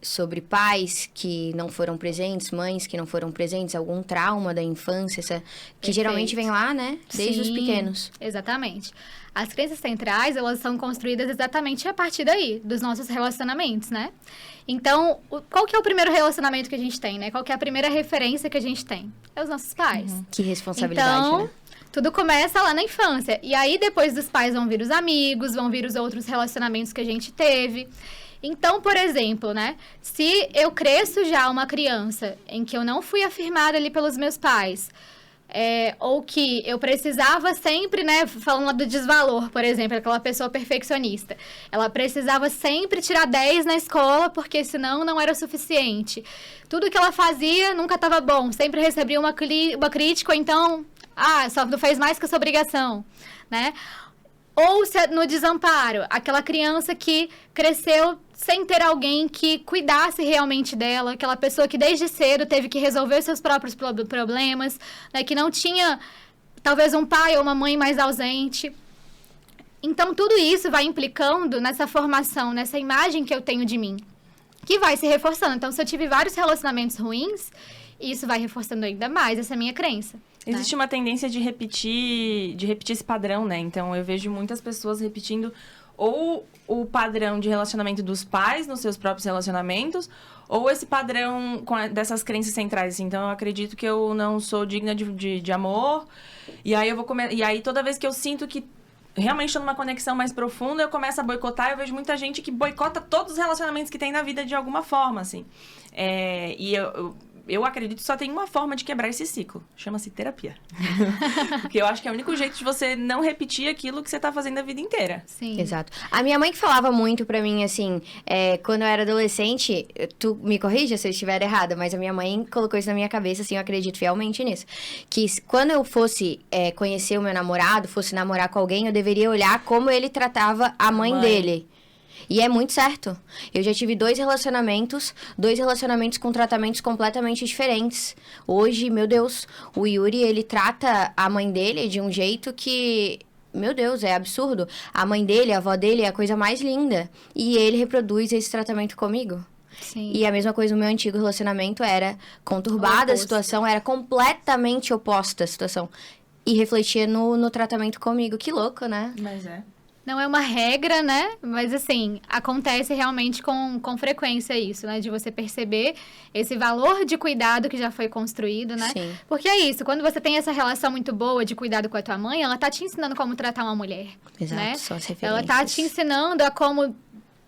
sobre pais que não foram presentes, mães que não foram presentes, algum trauma da infância, que Perfeito. geralmente vem lá, né? Desde os Sim, pequenos. Exatamente. As crenças centrais, elas são construídas exatamente a partir daí, dos nossos relacionamentos, né? Então, qual que é o primeiro relacionamento que a gente tem, né? Qual que é a primeira referência que a gente tem? É os nossos pais. Que responsabilidade, Então, né? tudo começa lá na infância. E aí, depois dos pais, vão vir os amigos, vão vir os outros relacionamentos que a gente teve. Então, por exemplo, né? Se eu cresço já uma criança em que eu não fui afirmada ali pelos meus pais, ou que eu precisava sempre, né? Falando lá do desvalor, por exemplo, aquela pessoa perfeccionista. Ela precisava sempre tirar 10 na escola, porque senão não era o suficiente. Tudo que ela fazia nunca estava bom. Sempre recebia uma crítica, ou então... só não fez mais que a sua obrigação, né? Ou no desamparo, aquela criança que cresceu sem ter alguém que cuidasse realmente dela, aquela pessoa que desde cedo teve que resolver seus próprios problemas, né? Que não tinha, talvez, um pai ou uma mãe mais ausente. Então, tudo isso vai implicando nessa formação, nessa imagem que eu tenho de mim, que vai se reforçando. Então, se eu tive vários relacionamentos ruins, isso vai reforçando ainda mais essa minha crença. Existe uma tendência de repetir esse padrão, né? Então, eu vejo muitas pessoas repetindo ou o padrão de relacionamento dos pais nos seus próprios relacionamentos, ou esse padrão dessas crenças centrais. Então, eu acredito que eu não sou digna de amor, e aí e aí toda vez que eu sinto que realmente estou numa conexão mais profunda, eu começo a boicotar. Eu vejo muita gente que boicota todos os relacionamentos que tem na vida de alguma forma, assim. E eu acredito que só tem uma forma de quebrar esse ciclo. Chama-se terapia. Porque eu acho que é o único jeito de você não repetir aquilo que você tá fazendo a vida inteira. Sim. Exato. A minha mãe que falava muito pra mim, assim, quando eu era adolescente, tu me corrija se eu estiver errada, mas a minha mãe colocou isso na minha cabeça, assim, eu acredito fielmente nisso. Que quando eu fosse conhecer o meu namorado, fosse namorar com alguém, eu deveria olhar como ele tratava a mãe dele. E é muito certo. Eu já tive 2 relacionamentos com tratamentos completamente diferentes. Hoje, meu Deus, o Yuri, ele trata a mãe dele de um jeito que, meu Deus, é absurdo. A mãe dele, a avó dele é a coisa mais linda. E ele reproduz esse tratamento comigo. Sim. E a mesma coisa no meu antigo relacionamento era conturbada a situação, era completamente oposta a situação. E refletia no tratamento comigo. Que louco, né? Mas é. Não é uma regra, né? Mas, assim, acontece realmente com frequência isso, né? De você perceber esse valor de cuidado que já foi construído, né? Sim. Porque é isso, quando você tem essa relação muito boa de cuidado com a tua mãe, ela tá te ensinando como tratar uma mulher, Exato, né? são as Ela referências. tá te ensinando a como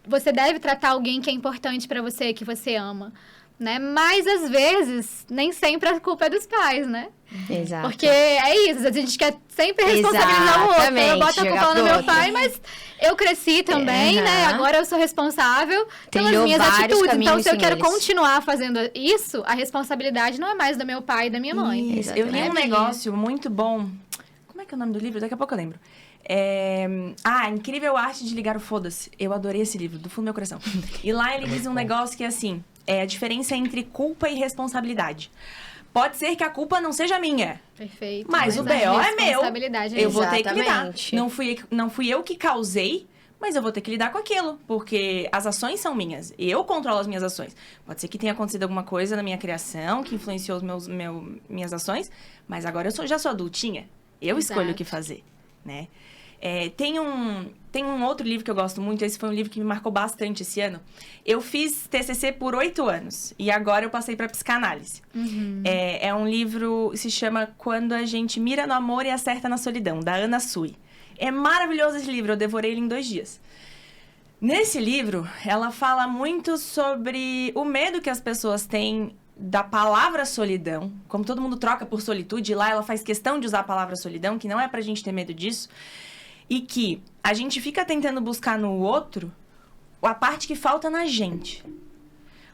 você deve tratar alguém que é importante pra você, que você ama, né? Mas, às vezes, nem sempre a culpa é dos pais, né? Exato. Porque é isso, a gente quer sempre responsabilizar o outro. Exatamente, Eu boto a culpa jogar no pro meu outro. pai, mas eu cresci também, né? Agora eu sou responsável pelas Trilhou minhas vários atitudes. Então, caminhos se eu sem quero eles. continuar fazendo isso, a responsabilidade não é mais do meu pai e da minha mãe. Isso. Eu li É um minha. negócio muito bom. Como é que é o nome do livro? Daqui a pouco eu lembro. Incrível Arte de Ligar o Foda-se. Eu adorei esse livro, do fundo do meu coração. E lá ele diz um negócio que é assim, a diferença entre culpa e responsabilidade. Pode ser que a culpa não seja minha, Perfeito. mas o a BO é meu. responsabilidade é Eu minha. vou ter que lidar. Exatamente. Não fui eu que causei, mas eu vou ter que lidar com aquilo, porque as ações são minhas. Eu controlo as minhas ações. Pode ser que tenha acontecido alguma coisa na minha criação que influenciou minhas ações, mas agora eu já sou adultinha. Eu escolho o que fazer, né? Tem um outro livro que eu gosto muito, esse foi um livro que me marcou bastante esse ano. Eu fiz TCC por 8 anos e agora eu passei para psicanálise. É um livro, se chama Quando a Gente Mira no Amor e Acerta na Solidão, da Anna Sui. É maravilhoso esse livro, eu devorei ele em 2 dias. Nesse livro, ela fala muito sobre o medo que as pessoas têm da palavra solidão, como todo mundo troca por solitude, lá ela faz questão de usar a palavra solidão, que não é pra gente ter medo disso, e que a gente fica tentando buscar no outro a parte que falta na gente.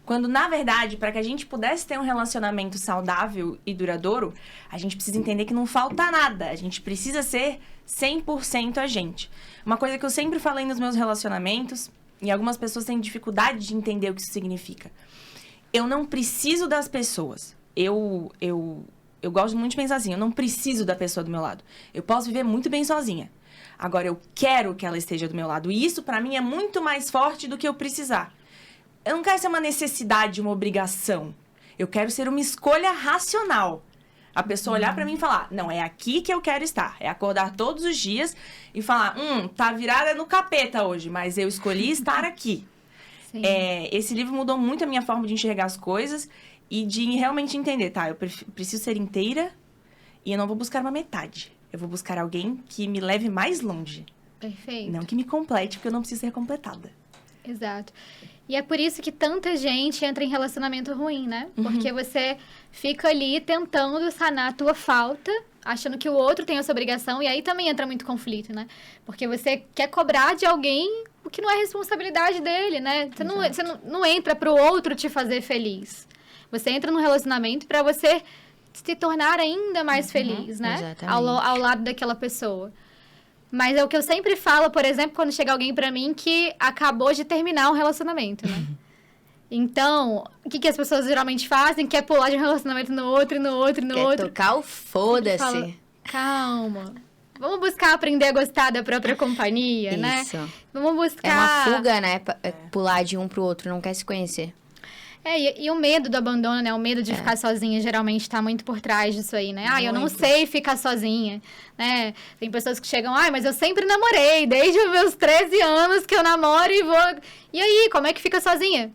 Quando, na verdade, para que a gente pudesse ter um relacionamento saudável e duradouro, a gente precisa entender que não falta nada, a gente precisa ser 100% a gente. Uma coisa que eu sempre falei nos meus relacionamentos, e algumas pessoas têm dificuldade de entender o que isso significa. Eu não preciso das pessoas. Eu gosto muito de pensar assim, eu não preciso da pessoa do meu lado. Eu posso viver muito bem sozinha. Agora, eu quero que ela esteja do meu lado. E isso, pra mim, é muito mais forte do que eu precisar. Eu não quero ser uma necessidade, uma obrigação. Eu quero ser uma escolha racional. A pessoa olhar pra mim e falar, não, é aqui que eu quero estar. É acordar todos os dias e falar, tá virada no capeta hoje, mas eu escolhi estar aqui. Esse livro mudou muito a minha forma de enxergar as coisas e de realmente entender, tá? Eu preciso ser inteira e eu não vou buscar uma metade. Eu vou buscar alguém que me leve mais longe. Perfeito. Não que me complete, porque eu não preciso ser completada. Exato. E é por isso que tanta gente entra em relacionamento ruim, né? Porque você fica ali tentando sanar a tua falta, achando que o outro tem essa obrigação, e aí também entra muito conflito, né? Porque você quer cobrar de alguém o que não é responsabilidade dele, né? Você não entra pro outro te fazer feliz. Você entra num relacionamento pra você se tornar ainda mais feliz, né? Exatamente. Ao lado daquela pessoa. Mas é o que eu sempre falo, por exemplo, quando chega alguém pra mim que acabou de terminar um relacionamento, né? Então, o que as pessoas geralmente fazem? Quer pular de um relacionamento no outro, no outro, no outro. Quer tocar o foda-se. Calma. Vamos buscar aprender a gostar da própria companhia, né? Isso. Vamos buscar... É uma fuga, né? Pular de um pro outro, não quer se conhecer. E o medo do abandono, né? O medo de ficar sozinha, geralmente tá muito por trás disso aí, né? Eu não sei ficar sozinha, né? Tem pessoas que chegam, mas eu sempre namorei, desde os meus 13 anos que eu namoro e vou... E aí, como é que fica sozinha?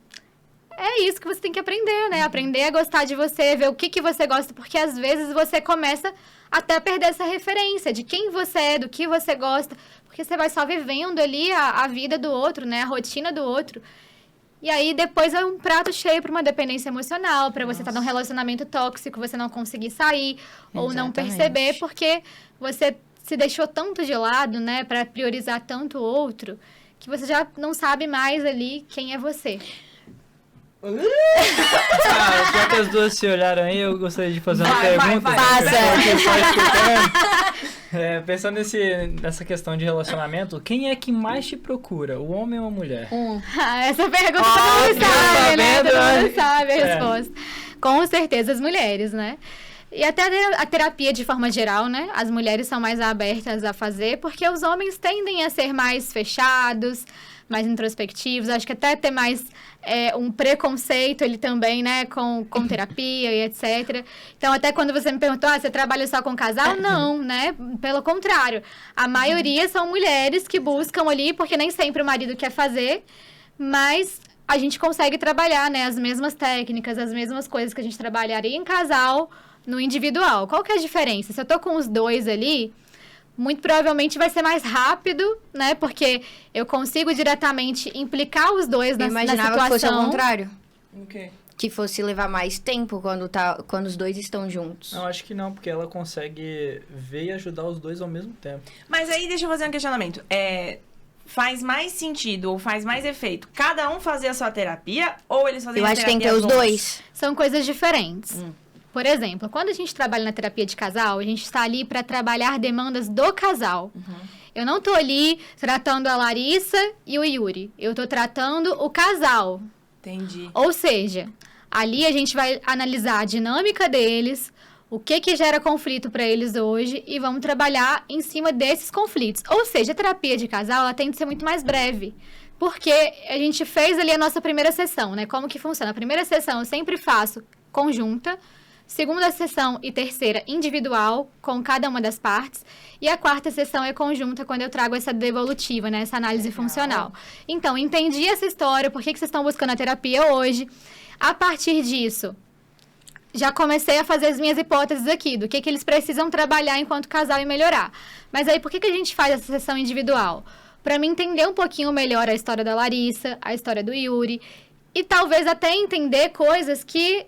É isso que você tem que aprender, né? Aprender a gostar de você, ver o que você gosta, porque às vezes você começa até a perder essa referência de quem você é, do que você gosta, porque você vai só vivendo ali a vida do outro, né? A rotina do outro. E aí, depois é um prato cheio para uma dependência emocional, para você estar num relacionamento tóxico, você não conseguir sair, ou não perceber, porque você se deixou tanto de lado, né, para priorizar tanto o outro, que você já não sabe mais ali quem é você. Já que as duas se olharam aí, eu gostaria de fazer uma pergunta. Pensando nessa questão de relacionamento, quem é que mais te procura, o homem ou a mulher? Essa pergunta todo mundo sabe, né? Todo mundo sabe a resposta. Com certeza as mulheres, né? E até a terapia de forma geral, né? As mulheres são mais abertas a fazer, porque os homens tendem a ser mais fechados, mais introspectivos, acho que até ter mais um preconceito ele também, né, com terapia e etc. Então, até quando você me perguntou, você trabalha só com casal? Não, né, pelo contrário. A maioria são mulheres que buscam ali, porque nem sempre o marido quer fazer, mas a gente consegue trabalhar, né, as mesmas técnicas, as mesmas coisas que a gente trabalharia em casal, no individual. Qual que é a diferença? Se eu tô com os dois ali, muito provavelmente vai ser mais rápido, né? Porque eu consigo diretamente implicar os dois na situação. Eu imaginava que fosse ao contrário. O quê? Que fosse levar mais tempo quando os dois estão juntos. Não, acho que não, porque ela consegue ver e ajudar os dois ao mesmo tempo. Mas aí, deixa eu fazer um questionamento. Faz mais sentido ou faz mais efeito cada um fazer a sua terapia ou eles fazem a terapia? Eu acho que tem que ter os dois. São coisas diferentes. Por exemplo, quando a gente trabalha na terapia de casal, a gente está ali para trabalhar demandas do casal. Eu não estou ali tratando a Larissa e o Yuri. Eu estou tratando o casal. Entendi. Ou seja, ali a gente vai analisar a dinâmica deles, o que gera conflito para eles hoje e vamos trabalhar em cima desses conflitos. Ou seja, a terapia de casal ela tem que ser muito mais breve. Porque a gente fez ali a nossa primeira sessão, né? Como que funciona? A primeira sessão eu sempre faço conjunta, segunda sessão e terceira individual, com cada uma das partes. E a quarta sessão é conjunta, quando eu trago essa devolutiva, né? Essa análise funcional. Então, entendi essa história, por que vocês estão buscando a terapia hoje. A partir disso, já comecei a fazer as minhas hipóteses aqui, do que eles precisam trabalhar enquanto casal e melhorar. Mas aí, por que a gente faz essa sessão individual? Para mim entender um pouquinho melhor a história da Larissa, a história do Yuri, e talvez até entender coisas que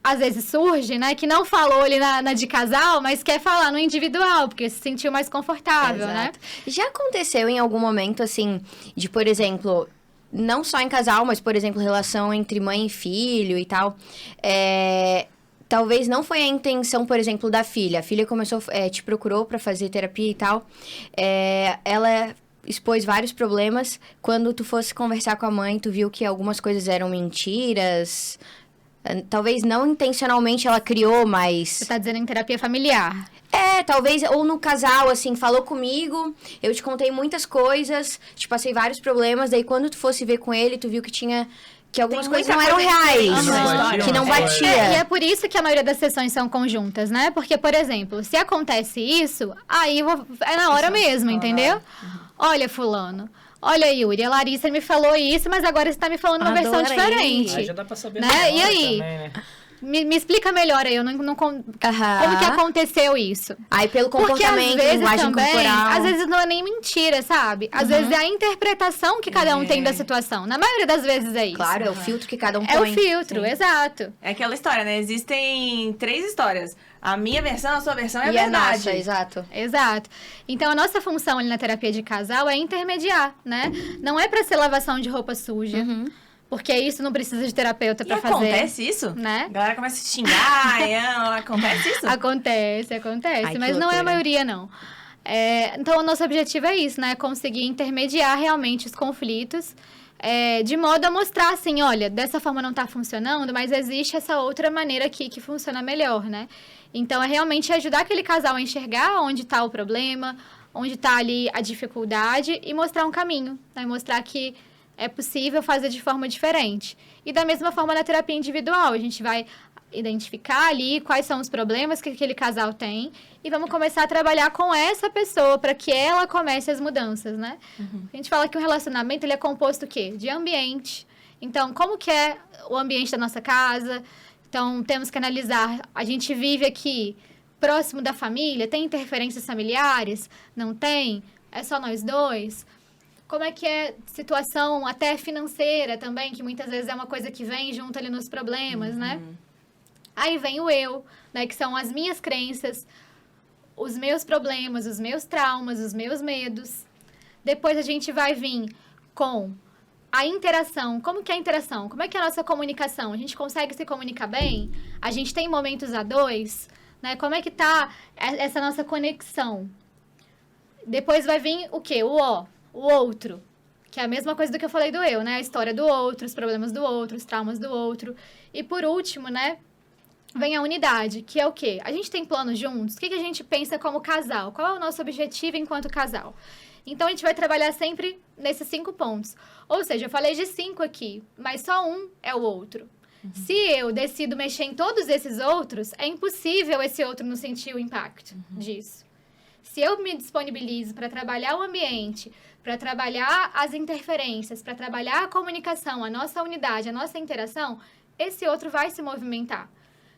às vezes surgem, né? Que não falou ali na de casal, mas quer falar no individual, porque se sentiu mais confortável, né? Já aconteceu em algum momento, assim, de, por exemplo, não só em casal, mas, por exemplo, relação entre mãe e filho e tal, talvez não foi a intenção, por exemplo, da filha. A filha começou, te procurou para fazer terapia e tal, ela expôs vários problemas. Quando tu fosse conversar com a mãe, tu viu que algumas coisas eram mentiras. Talvez não intencionalmente ela criou, mas... Você tá dizendo em terapia familiar. Talvez, ou no casal, assim, falou comigo, eu te contei muitas coisas, te passei vários problemas, daí quando tu fosse ver com ele, tu viu que algumas coisas não eram reais, que não batia. E é por isso que a maioria das sessões são conjuntas, né? Porque, por exemplo, se acontece isso, aí é na hora mesmo, entendeu? Olha, fulano, olha, Yuri, a Larissa me falou isso, mas agora você tá me falando uma versão diferente. Aí já dá pra saber, né? E aí? Também, né? Me explica melhor aí, eu não como que aconteceu isso? Aí pelo comportamento, porque, linguagem corporal. Às vezes não é nem mentira, sabe? Às vezes é a interpretação que cada um tem da situação. Na maioria das vezes é isso. Claro, é o filtro que cada um põe. É o filtro, exato. É aquela história, né? Existem 3 histórias. A minha versão, a sua versão é a E a verdade. nossa, exato. Exato. Então, a nossa função ali na terapia de casal é intermediar, né? Não é pra ser lavação de roupa suja. Porque isso não precisa de terapeuta pra fazer. Acontece isso? Né? A galera começa a se xingar, acontece isso? Acontece. Ai, Mas que não é a loucura. maioria, não. Então, o nosso objetivo é isso, né? Conseguir intermediar realmente os conflitos. De modo a mostrar assim, olha, dessa forma não tá funcionando, mas existe essa outra maneira aqui que funciona melhor, né? Então, é realmente ajudar aquele casal a enxergar onde tá o problema, onde tá ali a dificuldade e mostrar um caminho, né? Mostrar que é possível fazer de forma diferente. E da mesma forma na terapia individual, a gente vai identificar ali quais são os problemas que aquele casal tem e vamos começar a trabalhar com essa pessoa para que ela comece as mudanças, né? A gente fala que o relacionamento ele é composto o quê? De ambiente. Então, como que é o ambiente da nossa casa? Então, temos que analisar, a gente vive aqui próximo da família, tem interferências familiares? Não tem? É só nós dois? Como é que é situação até financeira também, que muitas vezes é uma coisa que vem junto ali nos problemas, né? Aí vem o eu, né? Que são as minhas crenças, os meus problemas, os meus traumas, os meus medos. Depois a gente vai vir com a interação. Como que é a interação? Como é que é a nossa comunicação? A gente consegue se comunicar bem? A gente tem momentos a dois? Né? Como é que tá essa nossa conexão? Depois vai vir o quê? O outro, que é a mesma coisa do que eu falei do eu, né? A história do outro, os problemas do outro, os traumas do outro. E por último, né? Vem a unidade, que é o quê? A gente tem planos juntos? O que a gente pensa como casal? Qual é o nosso objetivo enquanto casal? Então, a gente vai trabalhar sempre nesses 5 pontos. Ou seja, eu falei de 5 aqui, mas só um é o outro. Se eu decido mexer em todos esses outros, é impossível esse outro não sentir o impacto disso. Se eu me disponibilizo para trabalhar o ambiente, para trabalhar as interferências, para trabalhar a comunicação, a nossa unidade, a nossa interação, esse outro vai se movimentar.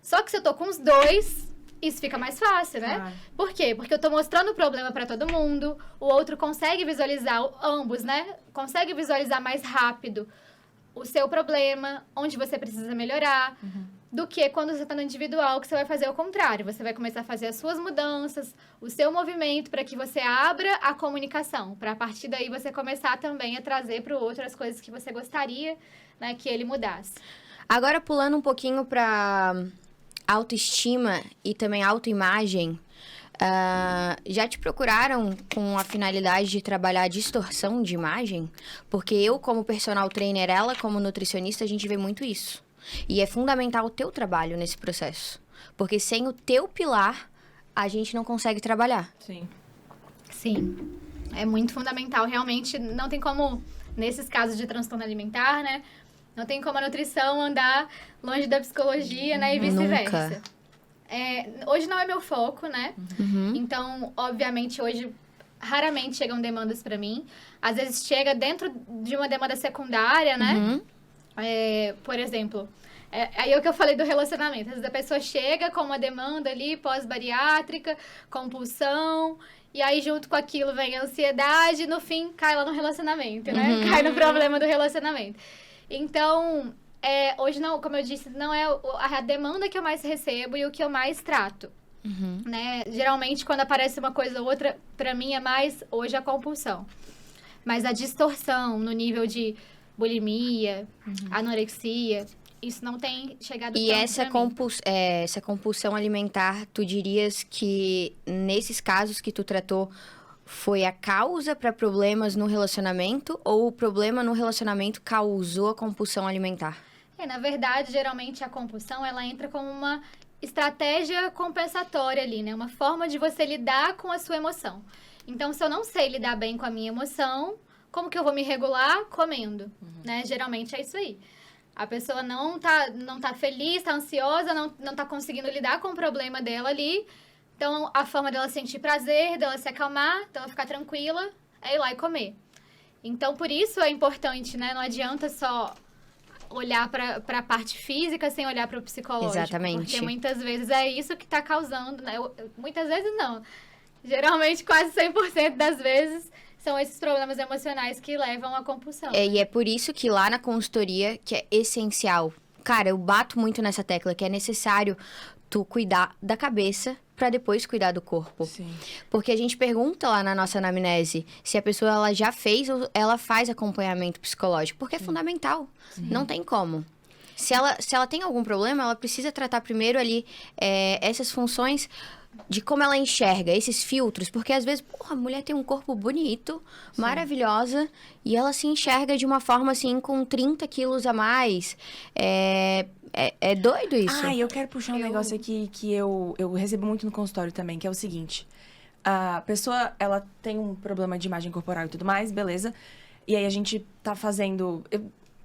Só que se eu tô com os dois, isso fica mais fácil, né? Claro. Por quê? Porque eu tô mostrando o problema para todo mundo, o outro consegue visualizar, ambos, né? Consegue visualizar mais rápido o seu problema, onde você precisa melhorar, do que quando você tá no individual, que você vai fazer o contrário. Você vai começar a fazer as suas mudanças, o seu movimento, para que você abra a comunicação, para a partir daí você começar também a trazer para o outro as coisas que você gostaria, né, que ele mudasse. Agora, pulando um pouquinho para autoestima e também autoimagem, já te procuraram com a finalidade de trabalhar a distorção de imagem? Porque eu, como personal trainer, ela como nutricionista, a gente vê muito isso. E é fundamental o teu trabalho nesse processo. Porque sem o teu pilar, a gente não consegue trabalhar. Sim. Sim, é muito fundamental. Realmente, não tem como, nesses casos de transtorno alimentar, né? Não tem como a nutrição andar longe da psicologia, né? E vice-versa. Nunca. Hoje não é meu foco, né? Uhum. Então, obviamente, hoje raramente chegam demandas para mim. Às vezes chega dentro de uma demanda secundária, né? Uhum. Por exemplo, aí é o que eu falei do relacionamento. Às vezes a pessoa chega com uma demanda ali pós-bariátrica, compulsão, e aí junto com aquilo vem a ansiedade e no fim cai lá no relacionamento, né? Uhum. Cai no problema do relacionamento. Então, hoje não, como eu disse, não é a demanda que eu mais recebo e o que eu mais trato. Uhum. Né? Geralmente, quando aparece uma coisa ou outra, pra mim é mais hoje a compulsão. Mas a distorção no nível de bulimia, anorexia, isso não tem chegado E tanto essa, pra mim. essa compulsão alimentar, tu dirias que nesses casos que tu tratou, foi a causa para problemas no relacionamento ou o problema no relacionamento causou a compulsão alimentar? Na verdade, geralmente a compulsão, ela entra como uma estratégia compensatória ali, né? Uma forma de você lidar com a sua emoção. Então, se eu não sei lidar bem com a minha emoção, como que eu vou me regular? Comendo, né? Geralmente é isso aí. A pessoa não tá feliz, tá ansiosa, não tá conseguindo lidar com o problema dela ali. Então, a forma dela sentir prazer, dela se acalmar, dela ficar tranquila, é ir lá e comer. Então, por isso é importante, né? Não adianta só olhar para a parte física sem olhar para o psicológico. Exatamente. Porque muitas vezes é isso que está causando, né? Muitas vezes não. Geralmente, quase 100% das vezes, são esses problemas emocionais que levam à compulsão. E é por isso que lá na consultoria, que é essencial. Cara, eu bato muito nessa tecla, que é necessário tu cuidar da cabeça para depois cuidar do corpo. Sim. Porque a gente pergunta lá na nossa anamnese se a pessoa ela já fez ou ela faz acompanhamento psicológico, porque é fundamental. Não tem como. Se ela tem algum problema, ela precisa tratar primeiro ali essas funções de como ela enxerga, esses filtros. Porque às vezes, porra, a mulher tem um corpo bonito, maravilhosa, e ela se enxerga de uma forma assim, com 30 quilos a mais. É doido isso. Ah, eu quero puxar um negócio aqui que eu recebo muito no consultório também, que é o seguinte. A pessoa, ela tem um problema de imagem corporal e tudo mais, beleza. E aí a gente tá fazendo...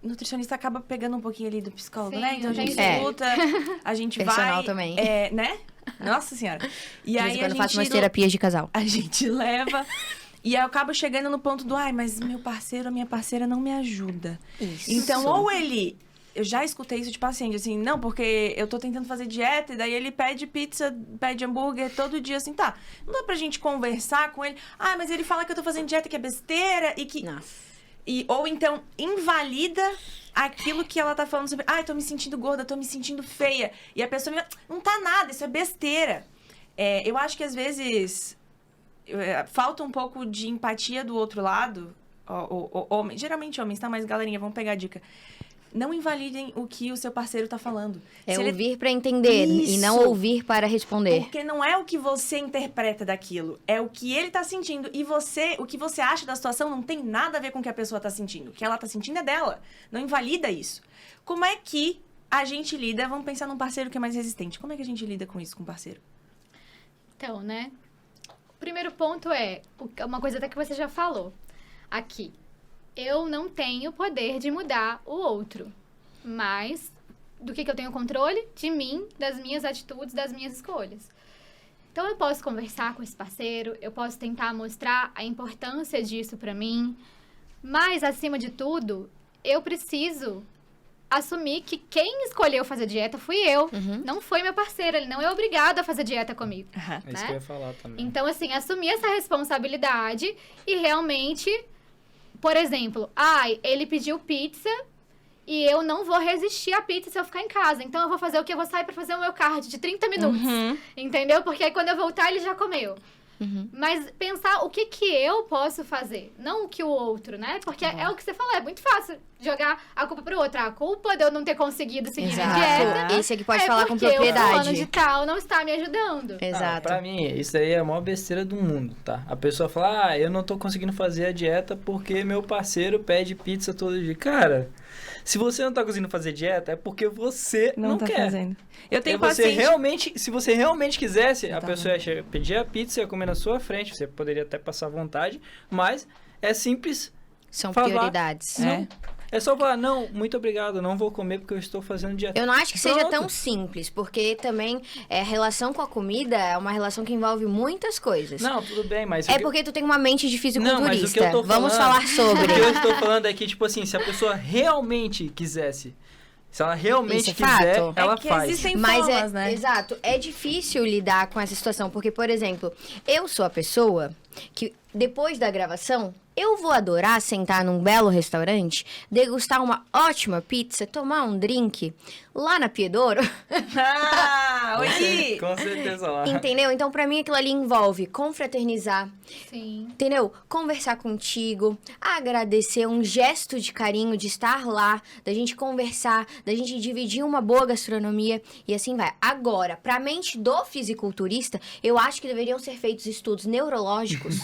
nutricionista acaba pegando um pouquinho ali do psicólogo, Sim, né? Então a gente tem escuta, a gente Personal vai... também. Né? Nossa Senhora. E De vez aí em quando eu a faço umas gente... terapias de casal. A gente leva... E aí eu acabo chegando no ponto do... Ai, mas meu parceiro, a minha parceira não me ajuda. Isso. Então, ou ele... Eu já escutei isso de paciente, assim, não, porque eu tô tentando fazer dieta, e daí ele pede pizza, pede hambúrguer todo dia, assim, tá. Não dá pra gente conversar com ele. Ah, mas ele fala que eu tô fazendo dieta, que é besteira, e que... Nossa. Ou então, invalida aquilo que ela tá falando sobre... Ah, eu tô me sentindo gorda, tô me sentindo feia. E a pessoa me... Não tá nada, isso é besteira. Eu acho que, às vezes, falta um pouco de empatia do outro lado. Geralmente homens, tá? Mas, galerinha, vamos pegar a dica. Não invalidem o que o seu parceiro tá falando. É Se ele- ouvir para entender e não Isso. ouvir para responder. Porque não é o que você interpreta daquilo, é o que ele tá sentindo. E o que você acha da situação não tem nada a ver com o que a pessoa tá sentindo. O que ela tá sentindo é dela. Não invalida isso. Como é que a gente lida? Vamos pensar num parceiro que é mais resistente. Como é que a gente lida com isso, com o parceiro? Então, né? O primeiro ponto é uma coisa até que você já falou aqui. Eu não tenho poder de mudar o outro, mas do que eu tenho controle? De mim, das minhas atitudes, das minhas escolhas. Então, eu posso conversar com esse parceiro, eu posso tentar mostrar a importância disso pra mim, mas, acima de tudo, eu preciso assumir que quem escolheu fazer dieta fui eu, não foi meu parceiro, ele não é obrigado a fazer dieta comigo. É isso que eu ia falar também. Então, assim, assumir essa responsabilidade e realmente, por exemplo, ele pediu pizza e eu não vou resistir à pizza se eu ficar em casa. Então, eu vou fazer o quê? Eu vou sair pra fazer o meu cardio de 30 minutos, entendeu? Porque aí, quando eu voltar, ele já comeu. Mas pensar o que eu posso fazer, não o que o outro, né? Porque é o que você falou, é muito fácil jogar a culpa pro outro. A culpa de eu não ter conseguido seguir minha dieta Esse aqui pode falar com porque o fulano propriedade. de tal não está me ajudando. Exato. Pra mim, isso aí é a maior besteira do mundo, tá? A pessoa fala, eu não tô conseguindo fazer a dieta porque meu parceiro pede pizza todo dia. Cara, se você não tá conseguindo fazer dieta, é porque você não tá quer. fazendo. Eu tenho você paciente... se você realmente quisesse, a Tá pessoa ia pedir a pizza, ia comer na sua frente, você poderia até passar vontade, mas é simples. São falar, prioridades. Não, É só falar, não, muito obrigado, não vou comer porque eu estou fazendo dieta. Eu não acho que seja Pronto. tão simples, porque também a relação com a comida é uma relação que envolve muitas coisas. Não, tudo bem, mas... É porque tu tem uma mente de Não, mas o que eu fisiculturista. tô Vamos falando- falar sobre. O que eu estou falando é que, tipo assim, se a pessoa realmente quisesse, se ela realmente Isso é quiser, fato. ela que faz. existem Mas formas, né? exato, é difícil lidar com essa situação, porque, por exemplo, eu sou a pessoa que, depois da gravação, eu vou adorar sentar num belo restaurante, degustar uma ótima pizza, tomar um drink lá na Piedouro, Ah, oi! Com certeza lá. entendeu? Então, pra mim, aquilo ali envolve confraternizar, Sim. entendeu? Conversar contigo, agradecer, um gesto de carinho de estar lá, da gente conversar, da gente dividir uma boa gastronomia e assim vai. Agora, pra mente do fisiculturista, eu acho que deveriam ser feitos estudos neurológicos,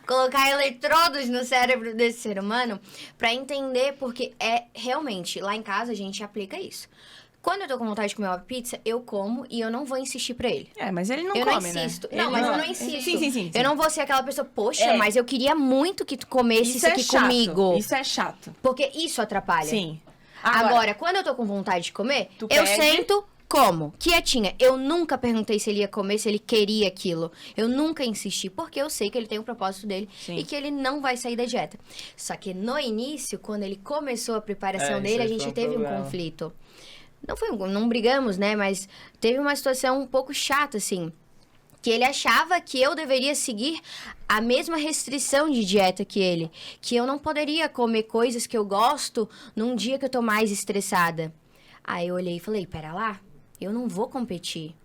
colocar eletrodos no cérebro desse ser humano pra entender, porque é realmente, lá em casa a gente aplica isso. Quando eu tô com vontade de comer uma pizza, eu como e eu não vou insistir pra ele. É, mas ele não Eu come, não insisto. né? Não, Ele mas eu não insisto. Sim. Eu não vou ser aquela pessoa, poxa, É. mas eu queria muito que tu comesse isso é aqui chato. comigo. Isso é chato. Porque isso atrapalha. Sim. Agora, quando eu tô com vontade de comer, Tu eu pede. sento, como. Quietinha. Eu nunca perguntei se ele ia comer, se ele queria aquilo. Eu nunca insisti, porque eu sei que ele tem o propósito dele Sim. e que ele não vai sair da dieta. Só que no início, quando ele começou a preparação É, dele, isso a aí gente foi um teve um problema. conflito. Não brigamos, né? Mas teve uma situação um pouco chata, assim. Que ele achava que eu deveria seguir a mesma restrição de dieta que ele. Que eu não poderia comer coisas que eu gosto num dia que eu tô mais estressada. Aí eu olhei e falei, pera lá, eu não vou competir.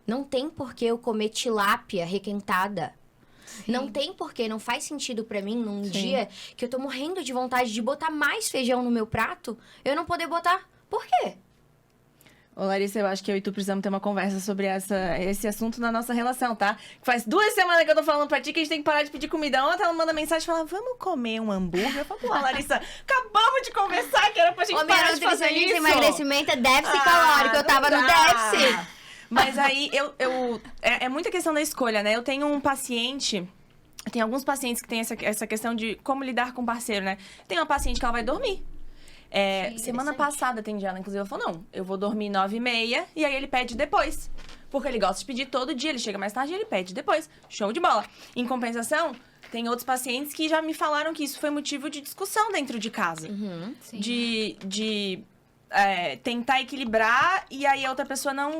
Não tem por que eu comer tilápia requentada. Não tem porquê, não faz sentido pra mim num dia que eu tô morrendo de vontade de botar mais feijão no meu prato, eu não poder botar. Por quê? Ô, Larissa, eu acho que eu e tu precisamos ter uma conversa sobre esse assunto na nossa relação, tá? Faz 2 semanas que eu tô falando pra ti que a gente tem que parar de pedir comida. Ontem ela manda mensagem e fala, vamos comer um hambúrguer? Eu falo, pô, Larissa, acabamos de conversar que era pra gente Ô, minha parar de fazer nutricionista, isso. emagrecimento é déficit calórico, eu tava não no dá. déficit. Mas aí, é muita questão da escolha, né? Eu tenho um paciente... Tem alguns pacientes que têm essa questão de como lidar com o parceiro, né? Tem uma paciente que ela vai dormir. Semana interessante. passada atendi ela, inclusive, ela falou, não, eu vou dormir 9h30 e aí ele pede depois. Porque ele gosta de pedir todo dia, ele chega mais tarde e ele pede depois. Show de bola. Em compensação, tem outros pacientes que já me falaram que isso foi motivo de discussão dentro de casa. Sim. De tentar equilibrar e aí a outra pessoa não...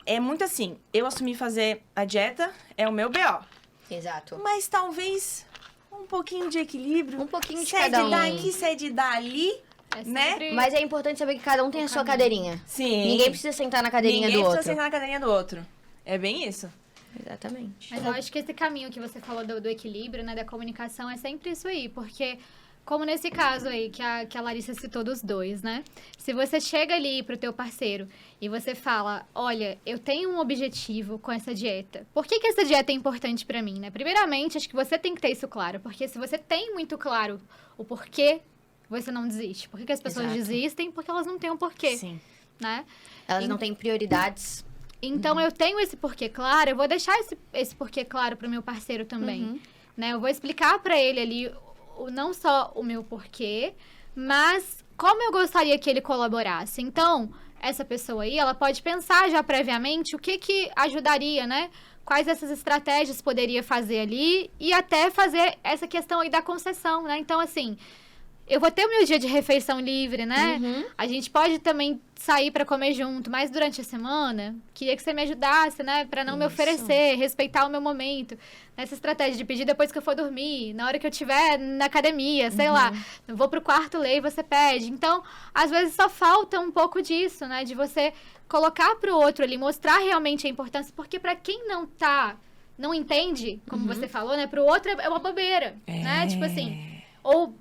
É muito assim, eu assumi fazer a dieta, é o meu BO. Exato. Mas talvez um pouquinho de equilíbrio. Um pouquinho de Cede cada um. daqui, cede dali, É né? sempre- Mas é importante saber que cada um tem a sua cadeirinha. Sim. Ninguém precisa sentar na cadeirinha Ninguém do precisa outro. sentar na cadeirinha do outro. É bem isso. Exatamente. Mas eu acho que esse caminho que você falou do equilíbrio, né, da comunicação, é sempre isso aí, porque como nesse caso aí que a Larissa citou dos dois, né? Se você chega ali pro teu parceiro e você fala, olha, eu tenho um objetivo com essa dieta. Por que essa dieta é importante pra mim, né? Primeiramente, acho que você tem que ter isso claro, porque se você tem muito claro o porquê, você não desiste. Por que as pessoas Exato. desistem? Porque elas não têm um porquê, Sim. né? Elas não têm prioridades. Então, eu tenho esse porquê claro, eu vou deixar esse porquê claro pro meu parceiro também, né? Eu vou explicar pra ele ali não só o meu porquê, mas como eu gostaria que ele colaborasse. Então, essa pessoa aí, ela pode pensar já previamente o que ajudaria, né? Quais essas estratégias poderia fazer ali e até fazer essa questão aí da concessão, né? Então, assim, eu vou ter o meu dia de refeição livre, né? A gente pode também sair pra comer junto, mas durante a semana, queria que você me ajudasse, né? Pra não me oferecer, respeitar o meu momento. Essa estratégia de pedir depois que eu for dormir, na hora que eu estiver na academia, sei lá. Eu vou pro quarto ler e você pede. Então, às vezes só falta um pouco disso, né? De você colocar pro outro ali, mostrar realmente a importância. Porque pra quem não entende, como você falou, né? Pro outro é uma bobeira, né? Tipo assim, ou...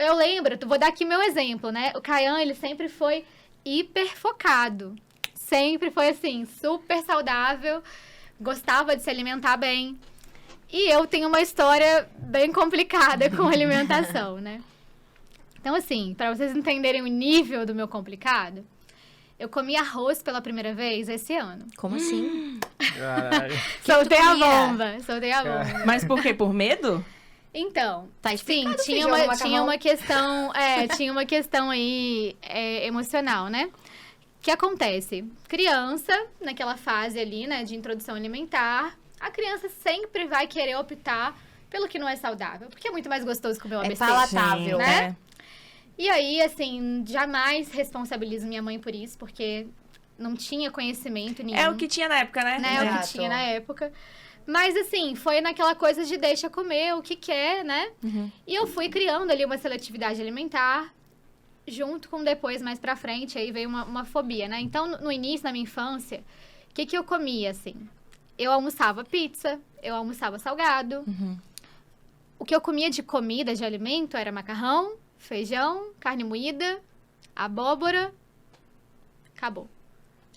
Eu lembro, vou dar aqui meu exemplo, né? O Caian, ele sempre foi hiper focado. Sempre foi assim, super saudável, gostava de se alimentar bem. E eu tenho uma história bem complicada com alimentação, né? Então, assim, para vocês entenderem o nível do meu complicado, eu comi arroz pela primeira vez esse ano. Como assim? Caralho. Soltei a comia? bomba, soltei a bomba. Mas por quê? Por medo? Então, Tá sim, explicado, tinha feijão no uma, macarrão. tinha uma questão, tinha uma questão aí emocional, né? O que acontece? Criança, naquela fase ali, né, de introdução alimentar, a criança sempre vai querer optar pelo que não é saudável, porque é muito mais gostoso comer uma É besteira. palatável. né? E aí, assim, jamais responsabilizo minha mãe por isso, porque não tinha conhecimento nenhum. É o que tinha na época, né? né? É o que Exato. tinha na época. Mas, assim, foi naquela coisa de deixa comer o que quer, né? E eu fui criando ali uma seletividade alimentar, junto com depois, mais pra frente, aí veio uma fobia, né? Então, no início, na minha infância, o que eu comia, assim? Eu almoçava pizza, eu almoçava salgado. O que eu comia de comida, de alimento, era macarrão, feijão, carne moída, abóbora, acabou.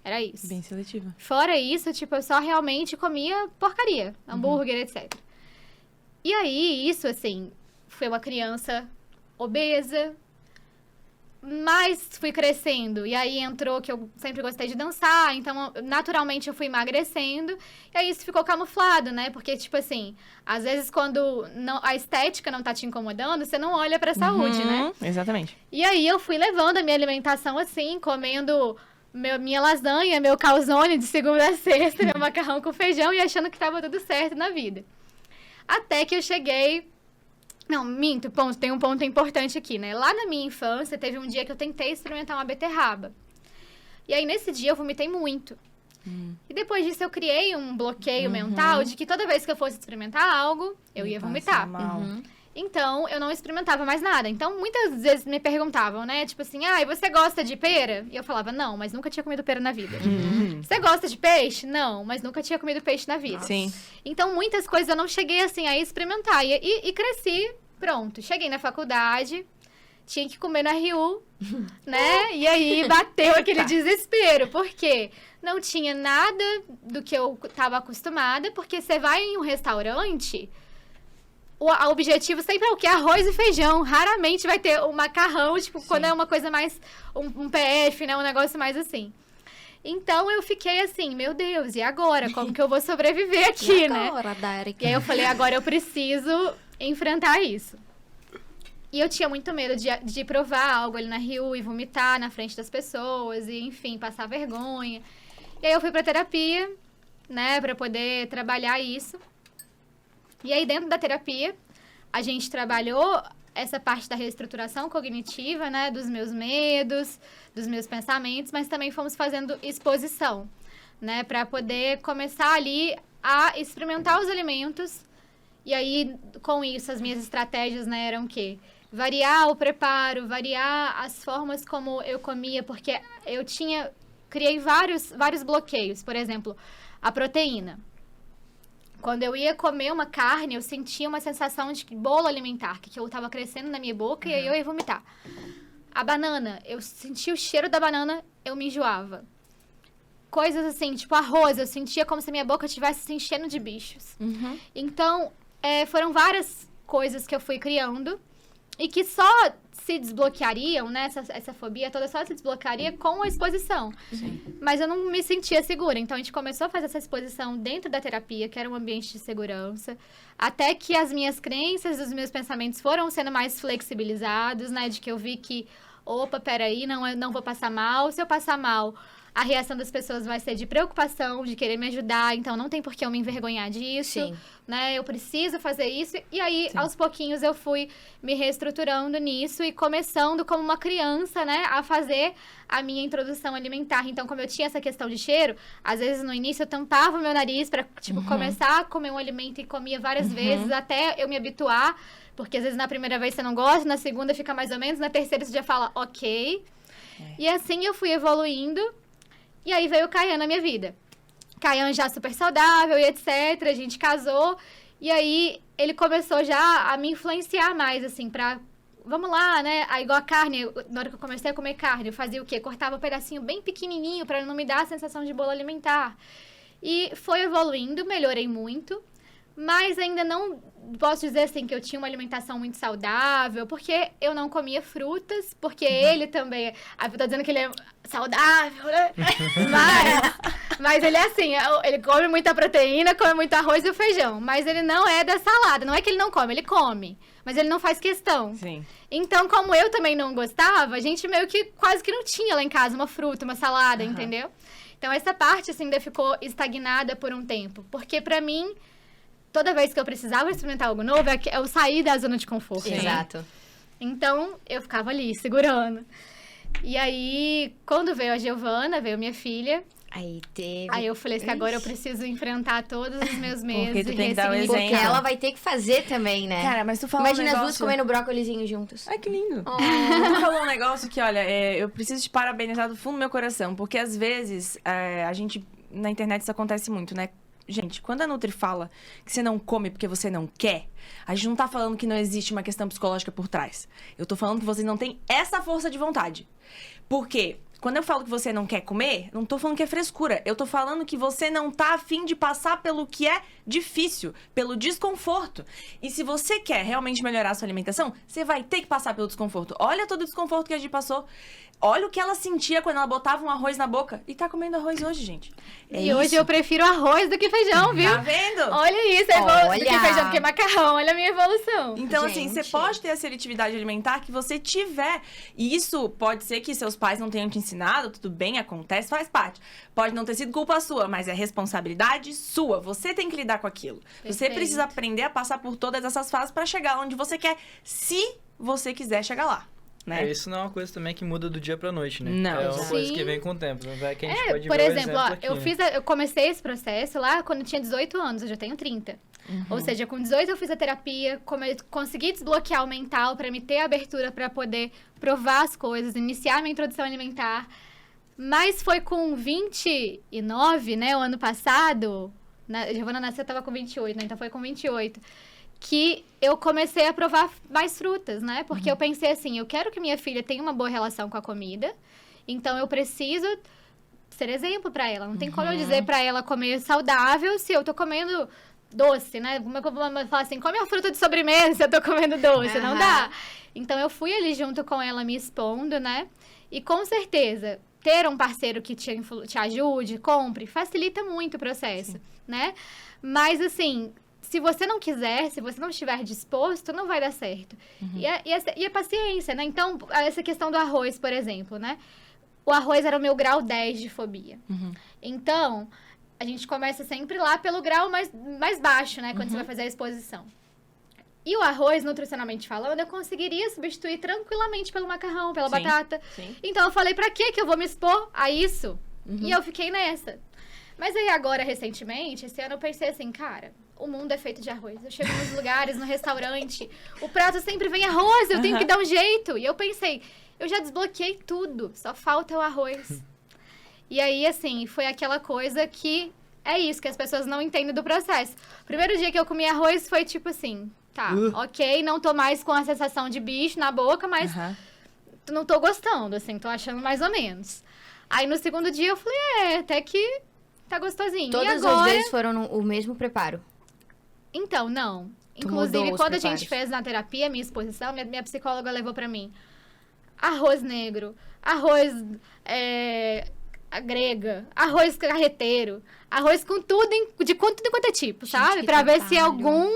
Era isso. Bem seletiva. Fora isso, tipo, eu só realmente comia porcaria, hambúrguer, etc. E aí, isso, assim, foi uma criança obesa, mas fui crescendo. E aí entrou que eu sempre gostei de dançar, então naturalmente eu fui emagrecendo. E aí isso ficou camuflado, né? Porque, tipo assim, às vezes quando a estética não tá te incomodando, você não olha pra saúde, né? Exatamente. E aí eu fui levando a minha alimentação assim, comendo minha lasanha, meu calzone de segunda a sexta, meu macarrão com feijão e achando que tava tudo certo na vida. Até que eu cheguei... Não, minto, tem um ponto importante aqui, né? Lá na minha infância, teve um dia que eu tentei experimentar uma beterraba. E aí, nesse dia, eu vomitei muito. E depois disso, eu criei um bloqueio mental de que toda vez que eu fosse experimentar algo, eu ia vomitar. Mal. Então, eu não experimentava mais nada. Então, muitas vezes me perguntavam, né? Tipo assim, e você gosta de pera? E eu falava, não, mas nunca tinha comido pera na vida. Você gosta de peixe? Não, mas nunca tinha comido peixe na vida. Sim. Então, muitas coisas eu não cheguei, assim, a experimentar. E cresci, pronto. Cheguei na faculdade, tinha que comer na RU, né? E aí, bateu aquele desespero. Por quê? Não tinha nada do que eu tava acostumada, porque você vai em um restaurante... O objetivo sempre é o quê? Arroz e feijão. Raramente vai ter um macarrão, tipo, quando é uma coisa mais... Um PF, né? Um negócio mais assim. Então, eu fiquei assim, meu Deus, e agora? Como que eu vou sobreviver aqui, né? Agora, Darek. E aí eu falei, agora eu preciso enfrentar isso. E eu tinha muito medo de provar algo ali na Rio e vomitar na frente das pessoas. E, enfim, passar vergonha. E aí eu fui pra terapia, né? Pra poder trabalhar isso. E aí, dentro da terapia, a gente trabalhou essa parte da reestruturação cognitiva, né? Dos meus medos, dos meus pensamentos, mas também fomos fazendo exposição, né? Para poder começar ali a experimentar os alimentos. E aí, com isso, as minhas estratégias, né, eram o quê? Variar o preparo, variar as formas como eu comia, porque eu criei vários bloqueios. Por exemplo, a proteína. Quando eu ia comer uma carne, eu sentia uma sensação de bolo alimentar, que eu tava crescendo na minha boca e aí eu ia vomitar. A banana, eu sentia o cheiro da banana, eu me enjoava. Coisas assim, tipo arroz, eu sentia como se a minha boca estivesse se enchendo de bichos. Então, foram várias coisas que eu fui criando e que só se desbloqueariam, né? Essa fobia toda só se desbloquearia com a exposição. Sim. Mas eu não me sentia segura. Então, a gente começou a fazer essa exposição dentro da terapia, que era um ambiente de segurança. Até que as minhas crenças, os meus pensamentos foram sendo mais flexibilizados, né? De que eu vi que, opa, peraí, não vou passar mal. Se eu passar mal, a reação das pessoas vai ser de preocupação, de querer me ajudar. Então, não tem por que eu me envergonhar disso. Sim. Né? Eu preciso fazer isso. E aí, aos pouquinhos, eu fui me reestruturando nisso e começando como uma criança, né? A fazer a minha introdução alimentar. Então, como eu tinha essa questão de cheiro, às vezes no início eu tampava o meu nariz pra, tipo, começar a comer um alimento e comia várias vezes até eu me habituar. Porque às vezes na primeira vez você não gosta, na segunda fica mais ou menos, na terceira você já fala ok. E assim eu fui evoluindo. E aí veio o Caian na minha vida. Caian já super saudável e etc. A gente casou. E aí, ele começou já a me influenciar mais, assim, pra... Vamos lá, né? Aí, igual a carne, na hora que eu comecei a comer carne, eu fazia o quê? Cortava um pedacinho bem pequenininho pra não me dar a sensação de bolo alimentar. E foi evoluindo, melhorei muito. Mas ainda não posso dizer, assim, que eu tinha uma alimentação muito saudável, porque eu não comia frutas, porque ele também... Ah, eu tô dizendo que ele é saudável, né? Mas ele é assim, ele come muita proteína, come muito arroz e o feijão. Mas ele não é da salada. Não é que ele não come, ele come. Mas ele não faz questão. Sim. Então, como eu também não gostava, a gente meio que quase que não tinha lá em casa uma fruta, uma salada, entendeu? Então, essa parte, assim, ainda ficou estagnada por um tempo. Porque, pra mim, toda vez que eu precisava experimentar algo novo, eu saí da zona de conforto. Sim. Exato. Então, eu ficava ali, segurando. E aí, quando veio a Giovana, veio minha filha, Aí teve. aí eu falei assim, agora eu preciso enfrentar todos os meus medos Porque tu e tem que dar o ressignificar. Porque ela vai ter que fazer também, né? Cara, mas tu falou Imagina um as negócio... duas comendo brócolizinho juntas. Ai, que lindo. Tu falou um negócio que, olha, eu preciso te parabenizar do fundo do meu coração, porque às vezes a gente, na internet isso acontece muito, né? Gente, quando a Nutri fala que você não come porque você não quer, a gente não tá falando que não existe uma questão psicológica por trás. Eu tô falando que você não tem essa força de vontade. Por quê? Quando eu falo que você não quer comer, não tô falando que é frescura. Eu tô falando que você não tá afim de passar pelo que é difícil, pelo desconforto. E se você quer realmente melhorar a sua alimentação, você vai ter que passar pelo desconforto. Olha todo o desconforto que a gente passou. Olha o que ela sentia quando ela botava um arroz na boca. E tá comendo arroz hoje, gente. E hoje eu prefiro arroz do que feijão, viu? Tá vendo? Olha isso, do que Olha. feijão, do que macarrão. Olha a minha evolução. Então, assim, você Gente. pode ter a seletividade alimentar que você tiver. E isso pode ser que seus pais não tenham te ensinado, tudo bem, acontece, faz parte. Pode não ter sido culpa sua, mas é responsabilidade sua. Você tem que lidar com aquilo. Você Perfeito. precisa aprender a passar por todas essas fases para chegar onde você quer, se você quiser chegar lá, né? Isso não é uma coisa também que muda do dia pra noite, né? Não. É uma coisa Sim. que vem com o tempo. Né? Que a gente pode Por ver o exemplo, ó, aqui, eu né? eu comecei esse processo lá quando eu tinha 18 anos, eu já tenho 30. Ou seja, com 18 eu fiz a terapia, consegui desbloquear o mental pra me ter abertura pra poder provar as coisas, iniciar minha introdução alimentar. Mas foi com 29, né, o ano passado, a Giovana nasceu, eu tava com 28, né, então foi com 28, que eu comecei a provar mais frutas, né, porque eu pensei assim, eu quero que minha filha tenha uma boa relação com a comida, então eu preciso ser exemplo pra ela, não tem como eu dizer pra ela comer saudável se eu tô comendo doce, né, como é que eu vou falar assim, come a fruta de sobremesa se eu tô comendo doce, não dá. Então eu fui ali junto com ela me expondo, né, e com certeza ter um parceiro que te ajude, compre, facilita muito o processo, né? Mas, assim, se você não quiser, se você não estiver disposto, não vai dar certo. E a paciência, né? Então, essa questão do arroz, por exemplo, né? O arroz era o meu grau 10 de fobia. Então, a gente começa sempre lá pelo grau mais baixo, né? Quando você vai fazer a exposição. E o arroz, nutricionalmente falando, eu conseguiria substituir tranquilamente pelo macarrão, pela Sim, batata. sim. Então eu falei, pra que eu vou me expor a isso? E eu fiquei nessa. Mas aí agora, recentemente, esse ano eu pensei assim, cara, o mundo é feito de arroz. Eu chego nos lugares, no restaurante, o prato sempre vem arroz, eu tenho que dar um jeito. E eu pensei, eu já desbloqueei tudo, só falta o arroz. E aí, assim, foi aquela coisa que é isso, que as pessoas não entendem do processo. O primeiro dia que eu comi arroz foi tipo assim, tá, ok, não tô mais com a sensação de bicho na boca, mas não tô gostando, assim, tô achando mais ou menos. Aí no segundo dia eu falei, até que tá gostosinho. Todas e agora... as vezes foram o mesmo preparo. Então, não. Tu Inclusive, mudou os quando a preparos. gente fez na terapia, minha exposição, minha psicóloga levou pra mim arroz negro, arroz a grega, arroz carreteiro, arroz com tudo, de quanto é tipo, sabe? que Pra ver se trabalho. algum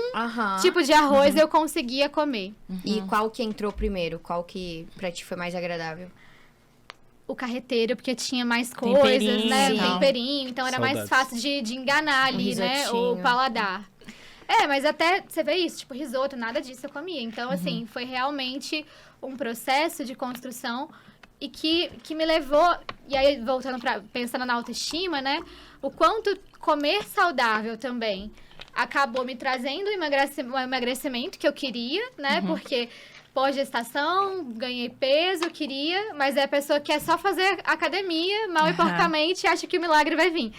tipo de arroz eu conseguia comer. E qual que entrou primeiro? Qual que pra ti foi mais agradável? O carreteiro, porque tinha mais Temperinho coisas, né? e O tal. temperinho, então era mais Saudades. fácil de enganar ali, né? O risotinho. paladar. Mas até, você vê isso, tipo, risoto, nada disso eu comia. Então, assim, foi realmente um processo de construção e que me levou, e aí voltando pensando na autoestima, né? O quanto comer saudável também acabou me trazendo o emagrecimento que eu queria, né? Porque pós-gestação, ganhei peso, queria, mas é a pessoa que quer só fazer academia, mal e porcamente, acha que o milagre vai vir.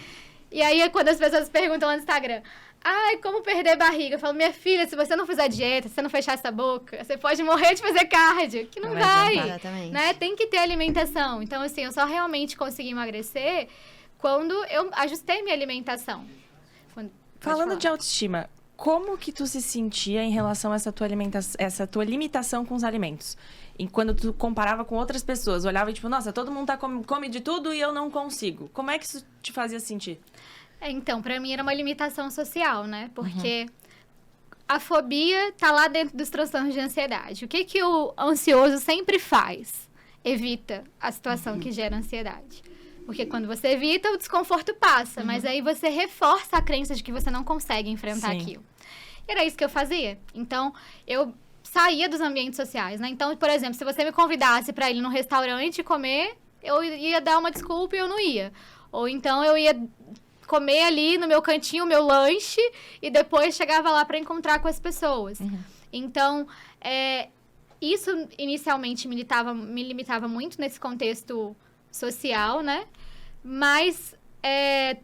E aí, quando as pessoas perguntam lá no Instagram, ai, como perder barriga? Eu falo, minha filha, se você não fizer dieta, se você não fechar essa boca, você pode morrer de fazer cardio, que não vai. Exatamente. Né? Tem que ter alimentação. Então, assim, eu só realmente consegui emagrecer quando eu ajustei minha alimentação. Pode Falando falar. de autoestima, como que tu se sentia em relação a essa tua limitação com os alimentos? E quando tu comparava com outras pessoas, olhava e tipo, nossa, todo mundo come de tudo e eu não consigo. Como é que isso te fazia sentir? Então, pra mim era uma limitação social, né? Porque a fobia tá lá dentro dos transtornos de ansiedade. O que o ansioso sempre faz? Evita a situação que gera ansiedade. Porque quando você evita, o desconforto passa. Mas aí você reforça a crença de que você não consegue enfrentar aquilo. E era isso que eu fazia. Então, eu saía dos ambientes sociais, né? Então, por exemplo, se você me convidasse para ir num restaurante comer, eu ia dar uma desculpa e eu não ia. Ou então eu ia comer ali no meu cantinho o meu lanche e depois chegava lá para encontrar com as pessoas. Então, isso inicialmente me limitava muito nesse contexto social, né? Mas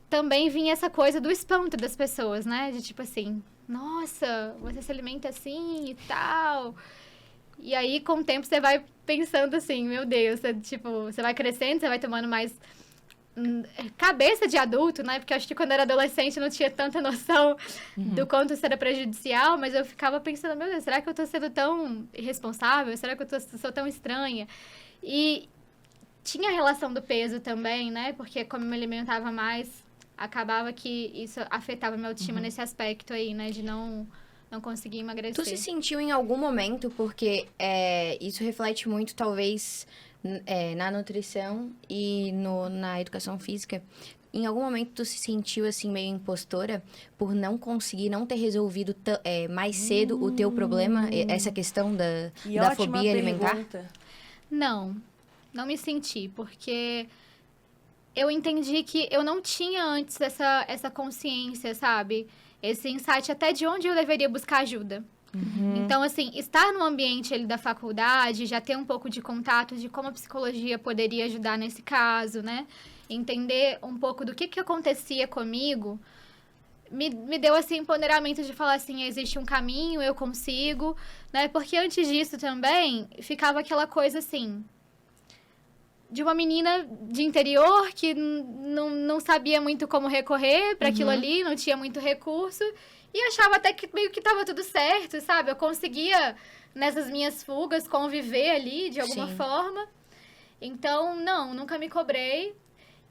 também vinha essa coisa do espanto das pessoas, né? De tipo assim, nossa, você se alimenta assim e tal. E aí, com o tempo, você vai pensando assim, meu Deus, você vai crescendo, você vai tomando mais cabeça de adulto, né? Porque eu acho que quando eu era adolescente eu não tinha tanta noção do quanto isso era prejudicial, mas eu ficava pensando, meu Deus, será que eu tô sendo tão irresponsável? Será que eu sou tão estranha? E tinha a relação do peso também, né? Porque como eu me alimentava mais, acabava que isso afetava minha autoestima nesse aspecto aí, né? De não conseguir emagrecer. Tu se sentiu em algum momento, porque isso reflete muito, talvez, na nutrição e na educação física. Em algum momento tu se sentiu, assim, meio impostora por não conseguir, não ter resolvido mais cedo o teu problema, essa questão da fobia alimentar? Não me senti, porque eu entendi que eu não tinha antes essa consciência, sabe? Esse insight até de onde eu deveria buscar ajuda. Então, assim, estar no ambiente da faculdade, já ter um pouco de contato de como a psicologia poderia ajudar nesse caso, né? Entender um pouco do que acontecia comigo, me deu, assim, empoderamento de falar assim, existe um caminho, eu consigo, né? Porque antes disso também, ficava aquela coisa assim, de uma menina de interior que não sabia muito como recorrer para aquilo ali, não tinha muito recurso, e achava até que meio que estava tudo certo, sabe? Eu conseguia, nessas minhas fugas, conviver ali de alguma forma. Então, nunca me cobrei.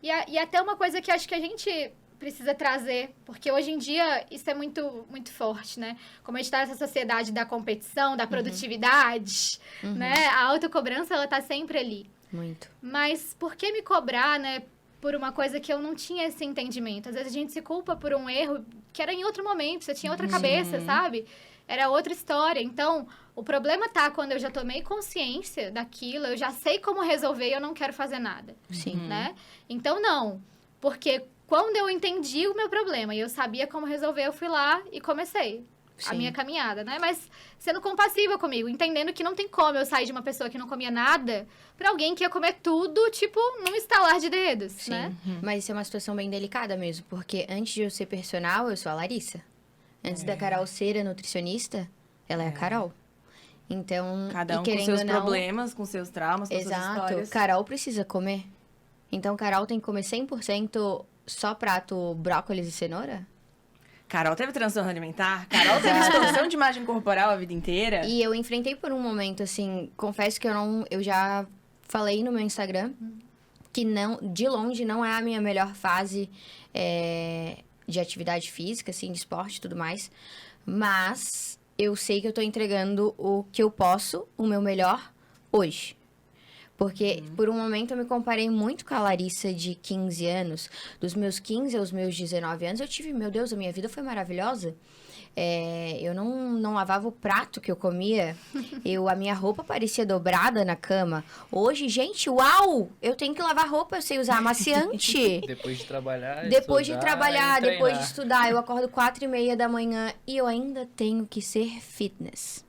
E até uma coisa que acho que a gente precisa trazer, porque hoje em dia isso é muito, muito forte, né? Como a gente está nessa sociedade da competição, da produtividade, né? A autocobrança, ela tá sempre ali. Muito. Mas por que me cobrar, né? Por uma coisa que eu não tinha esse entendimento. Às vezes a gente se culpa por um erro que era em outro momento, você tinha outra cabeça, sabe? Era outra história. Então, o problema tá quando eu já tomei consciência daquilo, eu já sei como resolver e eu não quero fazer nada. Sim. Né? Então, não. Porque quando eu entendi o meu problema e eu sabia como resolver, eu fui lá e comecei a minha caminhada, né? Mas sendo compassiva comigo, entendendo que não tem como eu sair de uma pessoa que não comia nada pra alguém que ia comer tudo, tipo, num estalar de dedos, né? Mas isso é uma situação bem delicada mesmo, porque antes de eu ser personal, eu sou a Larissa. Antes da Carol ser a nutricionista, ela é a Carol. Então, cada um com seus problemas, com seus traumas, com suas histórias. Exato. Carol precisa comer. Então, Carol tem que comer 100% só prato brócolis e cenoura? Carol teve transtorno alimentar, Carol teve distorção de imagem corporal a vida inteira. E eu enfrentei por um momento, assim, confesso que eu já falei no meu Instagram que de longe não é a minha melhor fase de atividade física, assim, de esporte e tudo mais. Mas eu sei que eu tô entregando o que eu posso, o meu melhor, hoje. Porque, por um momento, eu me comparei muito com a Larissa de 15 anos. Dos meus 15 aos meus 19 anos, eu tive... Meu Deus, a minha vida foi maravilhosa. Eu não lavava o prato que eu comia. A minha roupa parecia dobrada na cama. Hoje, gente, uau! Eu tenho que lavar roupa, eu sei usar amaciante. Depois de trabalhar, depois de treinar. estudar, eu acordo 4h30 da manhã e eu ainda tenho que ser fitness.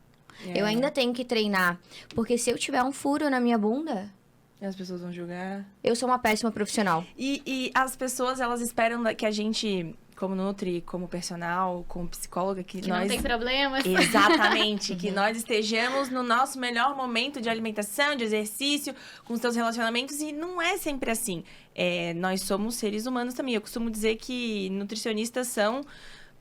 Eu ainda tenho que treinar. Porque se eu tiver um furo na minha bunda... As pessoas vão julgar. Eu sou uma péssima profissional. E as pessoas, elas esperam que a gente, como nutri, como personal, como psicóloga, que nós... não tem problemas. Exatamente. Que nós estejamos no nosso melhor momento de alimentação, de exercício, com os seus relacionamentos. E não é sempre assim. Nós somos seres humanos também. Eu costumo dizer que nutricionistas são...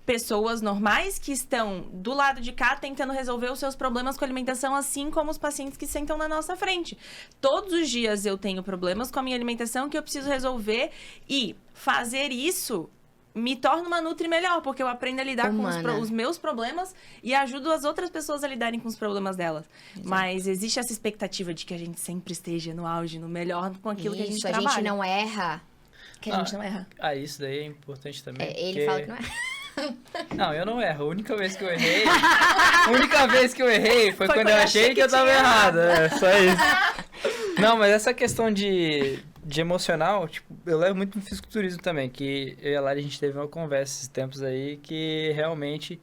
pessoas normais que estão do lado de cá tentando resolver os seus problemas com alimentação, assim como os pacientes que sentam na nossa frente. Todos os dias eu tenho problemas com a minha alimentação que eu preciso resolver, e fazer isso me torna uma nutri melhor, porque eu aprendo a lidar com os meus problemas e ajudo as outras pessoas a lidarem com os problemas delas. Exato. Mas existe essa expectativa de que a gente sempre esteja no auge, no melhor, com aquilo que a gente trabalha. A gente não erra. Que a gente não erra. Isso daí é importante também. Ele fala que não erra. Não, eu não erro. A única vez que eu errei foi quando eu achei que eu tava errado. É, só isso. Não, mas essa questão de emocional, tipo, eu levo muito no fisiculturismo também, que eu e a Lari, a gente teve uma conversa esses tempos aí que realmente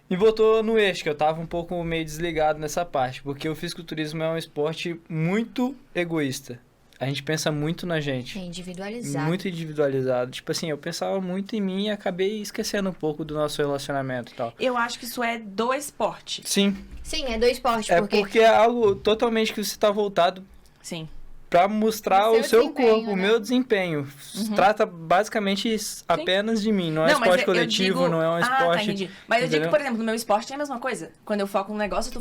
me botou no eixo, que eu tava um pouco meio desligado nessa parte, porque o fisiculturismo é um esporte muito egoísta. A gente pensa muito na gente. É individualizado. Muito individualizado. Tipo assim, eu pensava muito em mim e acabei esquecendo um pouco do nosso relacionamento e tal. Eu acho que isso é do esporte. Sim. Sim, é do esporte. Porque é algo totalmente que você tá voltado... Sim. Pra mostrar o seu corpo, né? o meu desempenho. Trata basicamente apenas de mim. Não é esporte coletivo, não é um esporte... tá, entendi. Mas eu digo, por exemplo, no meu esporte é a mesma coisa. Quando eu foco num negócio,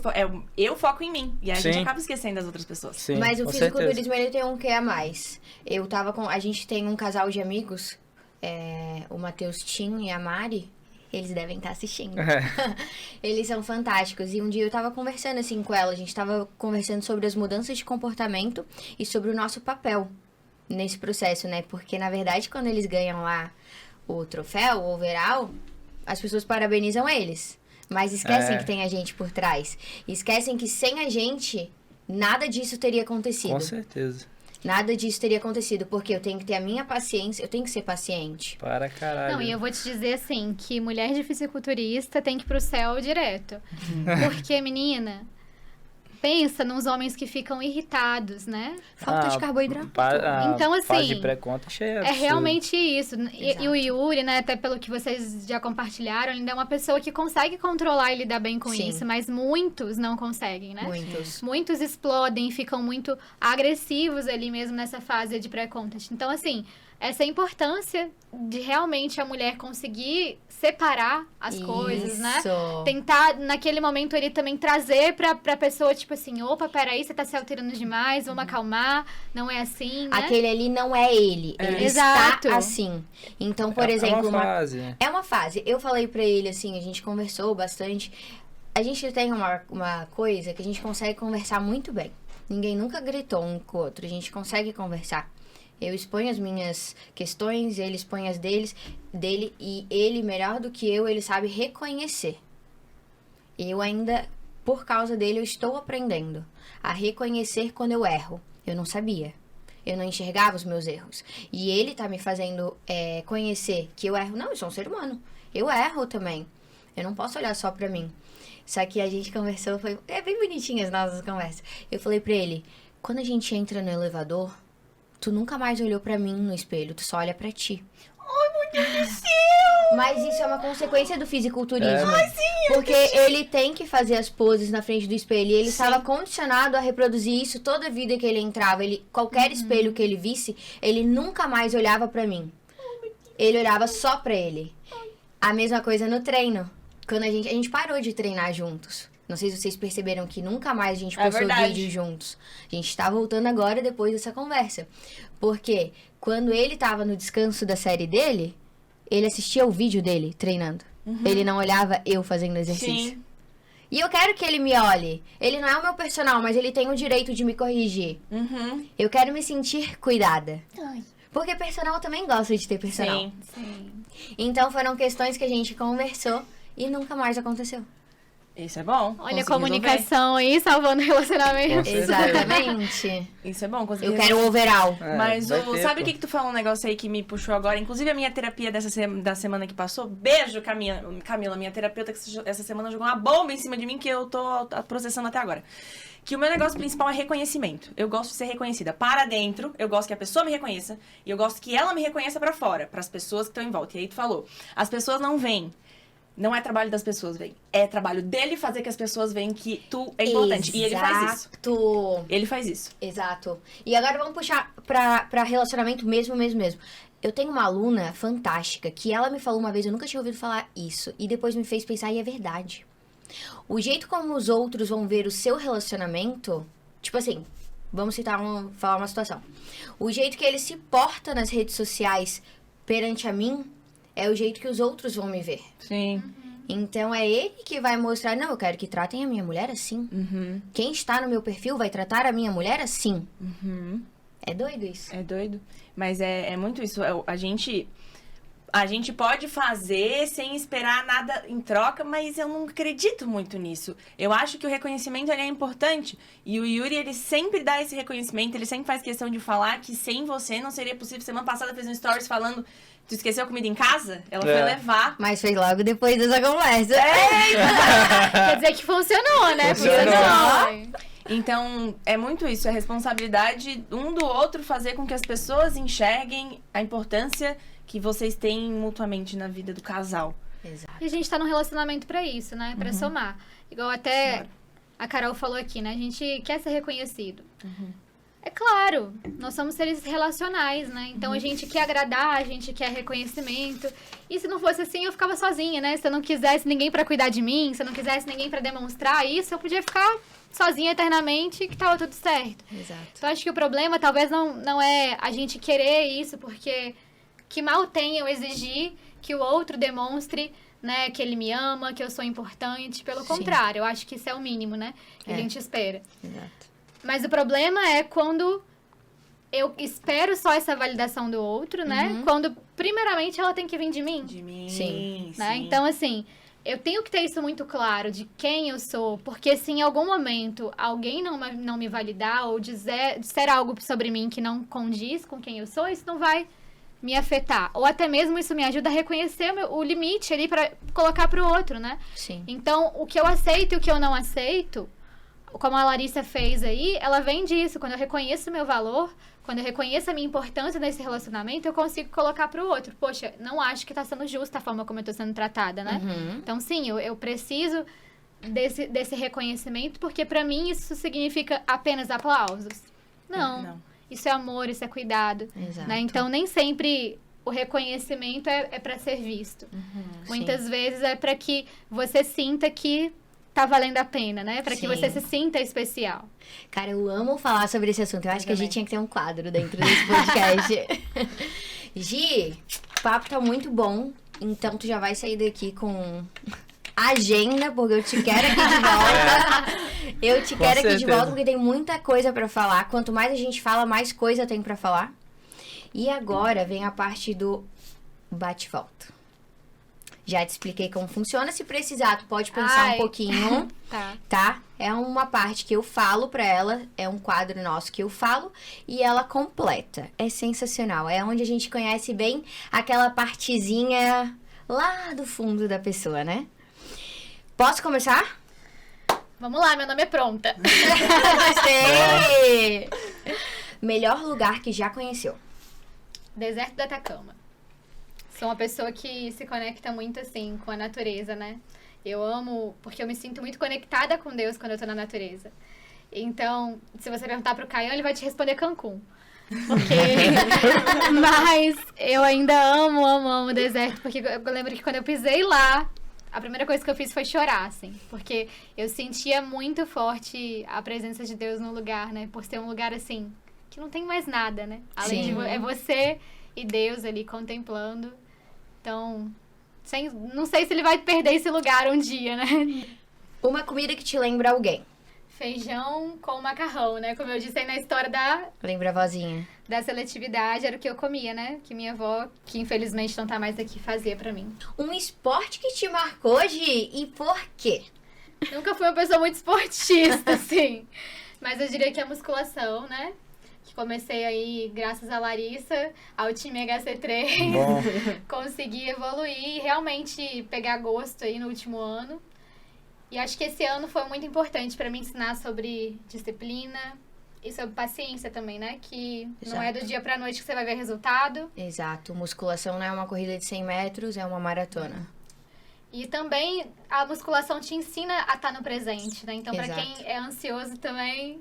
eu foco em mim. E a gente acaba esquecendo das outras pessoas. Sim, mas o fisiculturismo, ele tem um quê a mais. A gente tem um casal de amigos, o Matheus Tim e a Mari. Eles devem estar assistindo. Eles são fantásticos. E um dia eu tava conversando assim com ela. A gente tava conversando sobre as mudanças de comportamento e sobre o nosso papel nesse processo, né? Porque, na verdade, quando eles ganham lá o troféu, o overall, as pessoas parabenizam eles. Mas esquecem que tem a gente por trás. E esquecem que sem a gente, nada disso teria acontecido. Com certeza. Nada disso teria acontecido, porque eu tenho que ter a minha paciência, eu tenho que ser paciente. Para caralho. Não, e eu vou te dizer assim, que mulher de fisiculturista tem que ir pro céu direto. Porque, menina, pensa nos homens que ficam irritados, né? Falta de carboidrato. Então, assim, fase de pré-conta é realmente isso. E o Yuri, né, até pelo que vocês já compartilharam, ele é uma pessoa que consegue controlar e lidar bem com isso, mas muitos não conseguem, né? Muitos explodem, ficam muito agressivos ali mesmo nessa fase de pré-contest. Então, assim, essa importância de realmente a mulher conseguir separar as coisas, né? Tentar, naquele momento, ele também trazer pra pessoa, tipo assim, opa, peraí, você tá se alterando demais, vamos acalmar, não é assim, né? Aquele ali não é ele, ele está assim. Então, por exemplo... É uma fase. É uma fase. Eu falei pra ele, assim, a gente conversou bastante. A gente tem uma coisa que a gente consegue conversar muito bem. Ninguém nunca gritou um com o outro, a gente consegue conversar. Eu exponho as minhas questões, ele expõe as dele, e ele, melhor do que eu, ele sabe reconhecer. Eu ainda, por causa dele, eu estou aprendendo a reconhecer quando eu erro. Eu não sabia. Eu não enxergava os meus erros. E ele tá me fazendo conhecer que eu erro. Não, eu sou um ser humano. Eu erro também. Eu não posso olhar só pra mim. Só que a gente conversou, é bem bonitinha as nossas conversas. Eu falei pra ele, quando a gente entra no elevador... Tu nunca mais olhou pra mim no espelho, tu só olha pra ti. Ai, meu Deus do céu! Mas isso é uma consequência do fisiculturismo. Porque ele tem que fazer as poses na frente do espelho. E ele estava condicionado a reproduzir isso toda a vida que ele entrava. Qualquer espelho que ele visse, ele nunca mais olhava pra mim. Ele olhava só pra ele. A mesma coisa no treino. Quando a gente parou de treinar juntos. Não sei se vocês perceberam que nunca mais a gente postou vídeo juntos. A gente tá voltando agora depois dessa conversa. Porque quando ele tava no descanso da série dele, ele assistia o vídeo dele treinando. Ele não olhava eu fazendo exercício. Sim. E eu quero que ele me olhe. Ele não é o meu personal, mas ele tem o direito de me corrigir. Eu quero me sentir cuidada. Porque personal também gosta de ter personal. Sim. Então foram questões que a gente conversou e nunca mais aconteceu. Isso é bom. Olha a comunicação aí, salvando o relacionamento. Exatamente. Isso é bom. Eu quero o overall. Mas sabe o que tu falou um negócio aí que me puxou agora? Inclusive a minha terapia da semana que passou. Beijo, Camila, minha terapeuta, que essa semana jogou uma bomba em cima de mim que eu tô processando até agora. Que o meu negócio principal é reconhecimento. Eu gosto de ser reconhecida para dentro, eu gosto que a pessoa me reconheça, e eu gosto que ela me reconheça para fora, para as pessoas que estão em volta. E aí tu falou, as pessoas não veem. Não é trabalho das pessoas, vem. É trabalho dele fazer que as pessoas veem que tu é importante. E ele faz isso. Ele faz isso. Exato. E agora vamos puxar pra relacionamento mesmo. Eu tenho uma aluna fantástica que ela me falou uma vez, eu nunca tinha ouvido falar isso, e depois me fez pensar, e é verdade. O jeito como os outros vão ver o seu relacionamento, tipo assim, vamos falar uma situação. O jeito que ele se porta nas redes sociais perante a mim é o jeito que os outros vão me ver. Sim. Então é ele que vai mostrar, não, eu quero que tratem a minha mulher assim. Quem está no meu perfil vai tratar a minha mulher assim. É doido isso. É doido. Mas é muito isso. A gente pode fazer sem esperar nada em troca, mas eu não acredito muito nisso. Eu acho que o reconhecimento ele é importante. E o Yuri, ele sempre dá esse reconhecimento, ele sempre faz questão de falar que sem você não seria possível. Semana passada fez um stories falando, tu esqueceu a comida em casa? Ela foi levar. Mas fez logo depois dessa conversa. Quer dizer que funcionou, né? Funcionou. Então, é muito isso. É responsabilidade um do outro fazer com que as pessoas enxerguem a importância que vocês têm mutuamente na vida do casal. Exato. E a gente tá num relacionamento pra isso, né? Pra somar. Igual até a Carol falou aqui, né? A gente quer ser reconhecido. É claro, nós somos seres relacionais, né? Então a gente quer agradar, a gente quer reconhecimento. E se não fosse assim, eu ficava sozinha, né? Se eu não quisesse ninguém pra cuidar de mim, se eu não quisesse ninguém pra demonstrar isso, eu podia ficar sozinha eternamente que tava tudo certo. Exato. Então acho que o problema talvez não é a gente querer isso, porque que mal tem eu exigir que o outro demonstre, né, que ele me ama, que eu sou importante. Pelo contrário, eu acho que isso é o mínimo, né? Que a gente espera. Exato. Mas o problema é quando eu espero só essa validação do outro, né? Quando, primeiramente, ela tem que vir de mim. De mim. Sim. Né? Então, assim, eu tenho que ter isso muito claro de quem eu sou. Porque se em algum momento alguém não me validar ou disser algo sobre mim que não condiz com quem eu sou, isso não vai me afetar. Ou até mesmo isso me ajuda a reconhecer o limite ali pra colocar pro outro, né? Sim. Então, o que eu aceito e o que eu não aceito, como a Larissa fez aí, ela vem disso. Quando eu reconheço o meu valor, quando eu reconheço a minha importância nesse relacionamento, eu consigo colocar pro outro. Poxa, não acho que tá sendo justa a forma como eu tô sendo tratada, né? Então, sim, eu preciso desse reconhecimento, porque pra mim isso significa apenas aplausos. Não. Isso é amor, isso é cuidado. Exato. Né? Então, nem sempre o reconhecimento é para ser visto. Muitas vezes é para que você sinta que tá valendo a pena, né? Para que você se sinta especial. Cara, eu amo falar sobre esse assunto. Eu acho que a gente tinha que ter um quadro dentro desse podcast. Gi, o papo tá muito bom. Então, tu já vai sair daqui com agenda, porque eu te quero aqui de volta. Eu te quero aqui de volta, porque tem muita coisa pra falar. Quanto mais a gente fala, mais coisa tem pra falar. E agora vem a parte do bate-volta. Já te expliquei como funciona. Se precisar, tu pode pensar um pouquinho. Tá? É uma parte que eu falo pra ela. É um quadro nosso que eu falo. E ela completa. É sensacional. É onde a gente conhece bem aquela partezinha lá do fundo da pessoa, né? Posso começar? Vamos lá, meu nome é Pronta. Gostei! Melhor lugar que já conheceu? Deserto do Atacama. Sou uma pessoa que se conecta muito, assim, com a natureza, né? Eu amo, porque eu me sinto muito conectada com Deus quando eu tô na natureza. Então, se você perguntar pro Caian, ele vai te responder Cancún. Porque... Mas eu ainda amo o deserto, porque eu lembro que quando eu pisei lá, a primeira coisa que eu fiz foi chorar, assim. Porque eu sentia muito forte a presença de Deus no lugar, né? Por ser um lugar, assim, que não tem mais nada, né? Além de é você e Deus ali contemplando. Então, não sei se ele vai perder esse lugar um dia, né? Uma comida que te lembra alguém? Feijão com macarrão, né? Como eu disse aí na história Lembra a vozinha? Da seletividade, era o que eu comia, né? Que minha avó, que infelizmente não tá mais aqui, fazia pra mim. Um esporte que te marcou, Gi, e por quê? Nunca fui uma pessoa muito esportista, assim. Mas eu diria que a musculação, né? Que comecei aí, graças a Larissa, ao time HC3. Bom. Consegui evoluir e realmente pegar gosto aí no último ano. E acho que esse ano foi muito importante para me ensinar sobre disciplina e sobre paciência também, né? Que não é do dia pra noite que você vai ver resultado. Exato. Musculação não é uma corrida de 100 metros, é uma maratona. E também a musculação te ensina a estar no presente, né? Então, para quem é ansioso também,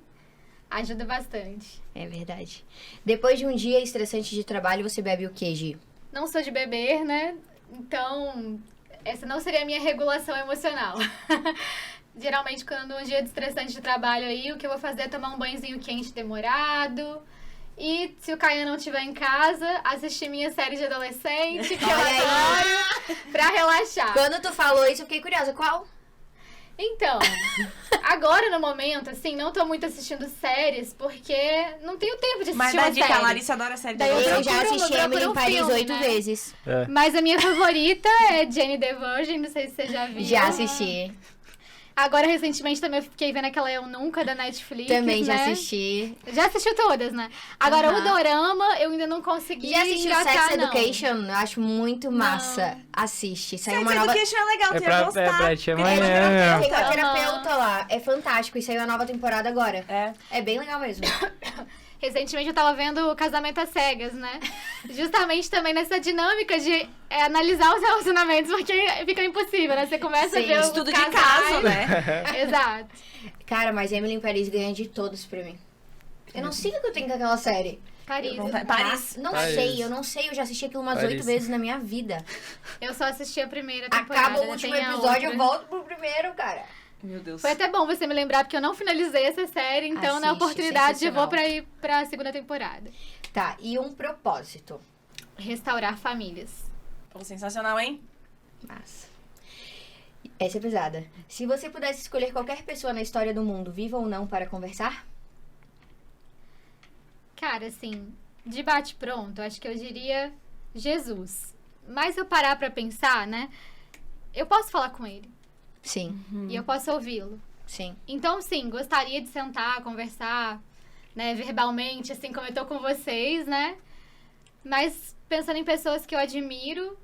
ajuda bastante. É verdade. Depois de um dia estressante de trabalho, você bebe o quê, Gi? Não sou de beber, né? Então, essa não seria a minha regulação emocional. Geralmente, quando um dia estressante de trabalho aí, o que eu vou fazer é tomar um banhozinho quente demorado. E se o Caian não estiver em casa, assistir minha série de adolescente, que eu Olha aí. adoro, pra relaxar. Quando tu falou isso, eu fiquei curiosa. Qual? Então, agora no momento, assim, não tô muito assistindo séries, porque não tenho tempo de assistir Mas uma dá dica, a série. Larissa adora a série de Daí eu Eu adolescente. já procuro- assisti eu procuro Emily em um Paris filme, 8 né? vezes. Mas a minha favorita é Jane the Virgin, não sei se você já viu. Já assisti. Agora, recentemente, também eu fiquei vendo aquela Eu Nunca, da Netflix, Também já né? assisti. Já assistiu todas, né? Agora, Aham. o Dorama, eu ainda não consegui Já assistiu engatar, Sex não. Education? Eu acho muito massa. Assiste. Saiu Sex uma nova... Education é legal, tu ia gostar. pra ti porque tem uma amanhã, terapeuta. Tem uma Aham. terapeuta lá. É fantástico. E saiu a nova temporada agora. É. É bem legal mesmo. Recentemente eu tava vendo Casamento às Cegas, né? Justamente também nessa dinâmica de analisar os relacionamentos, porque fica impossível, né? Você começa Sim. a ver os Estudo de casais. caso, né? Exato. Cara, mas Emily em Paris ganha de todos pra mim. Eu não sei o que eu tenho com aquela série. Paris. Paris. Não Paris. sei, eu não sei. Eu já assisti aquilo umas Paris. 8 vezes na minha vida. Eu só assisti a primeira temporada. Acaba o né? último Tem a episódio, outra. eu volto pro primeiro, cara. Meu Deus. Foi até bom você me lembrar, porque eu não finalizei essa série, então na Assiste, oportunidade eu vou sensacional. pra ir pra segunda temporada. Tá, e um propósito. Restaurar famílias. Pô, sensacional, hein? Massa. Essa é pesada. Se você pudesse escolher qualquer pessoa na história do mundo, viva ou não, para conversar? Cara, assim, de bate-pronto, acho que eu diria Jesus. Mas se eu parar pra pensar, né? Eu posso falar com ele Sim, e eu posso ouvi-lo. sim. Então, sim, gostaria de sentar, conversar, né, verbalmente, assim como eu tô com vocês, né? Mas pensando em pessoas que eu admiro,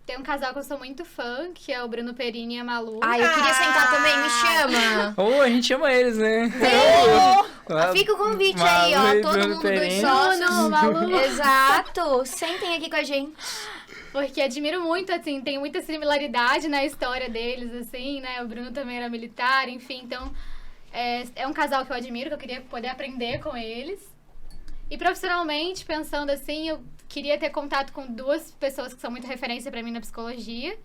tem um casal que eu sou muito fã, que é o Bruno Perini e a Malu. Ah, eu queria sentar também, me chama. Ou a gente chama eles, né? Ah, Fica o convite Malu aí, ó. e Todo Bruno mundo Perini. dos sócios. Bruno, Malu. Exato. Sentem aqui com a gente. Porque admiro muito, assim, tem muita similaridade na história deles, assim, né? O Bruno também era militar, enfim, então é um casal que eu admiro, que eu queria poder aprender com eles. E profissionalmente, pensando assim, eu queria ter contato com duas pessoas que são muito referência pra mim na psicologia,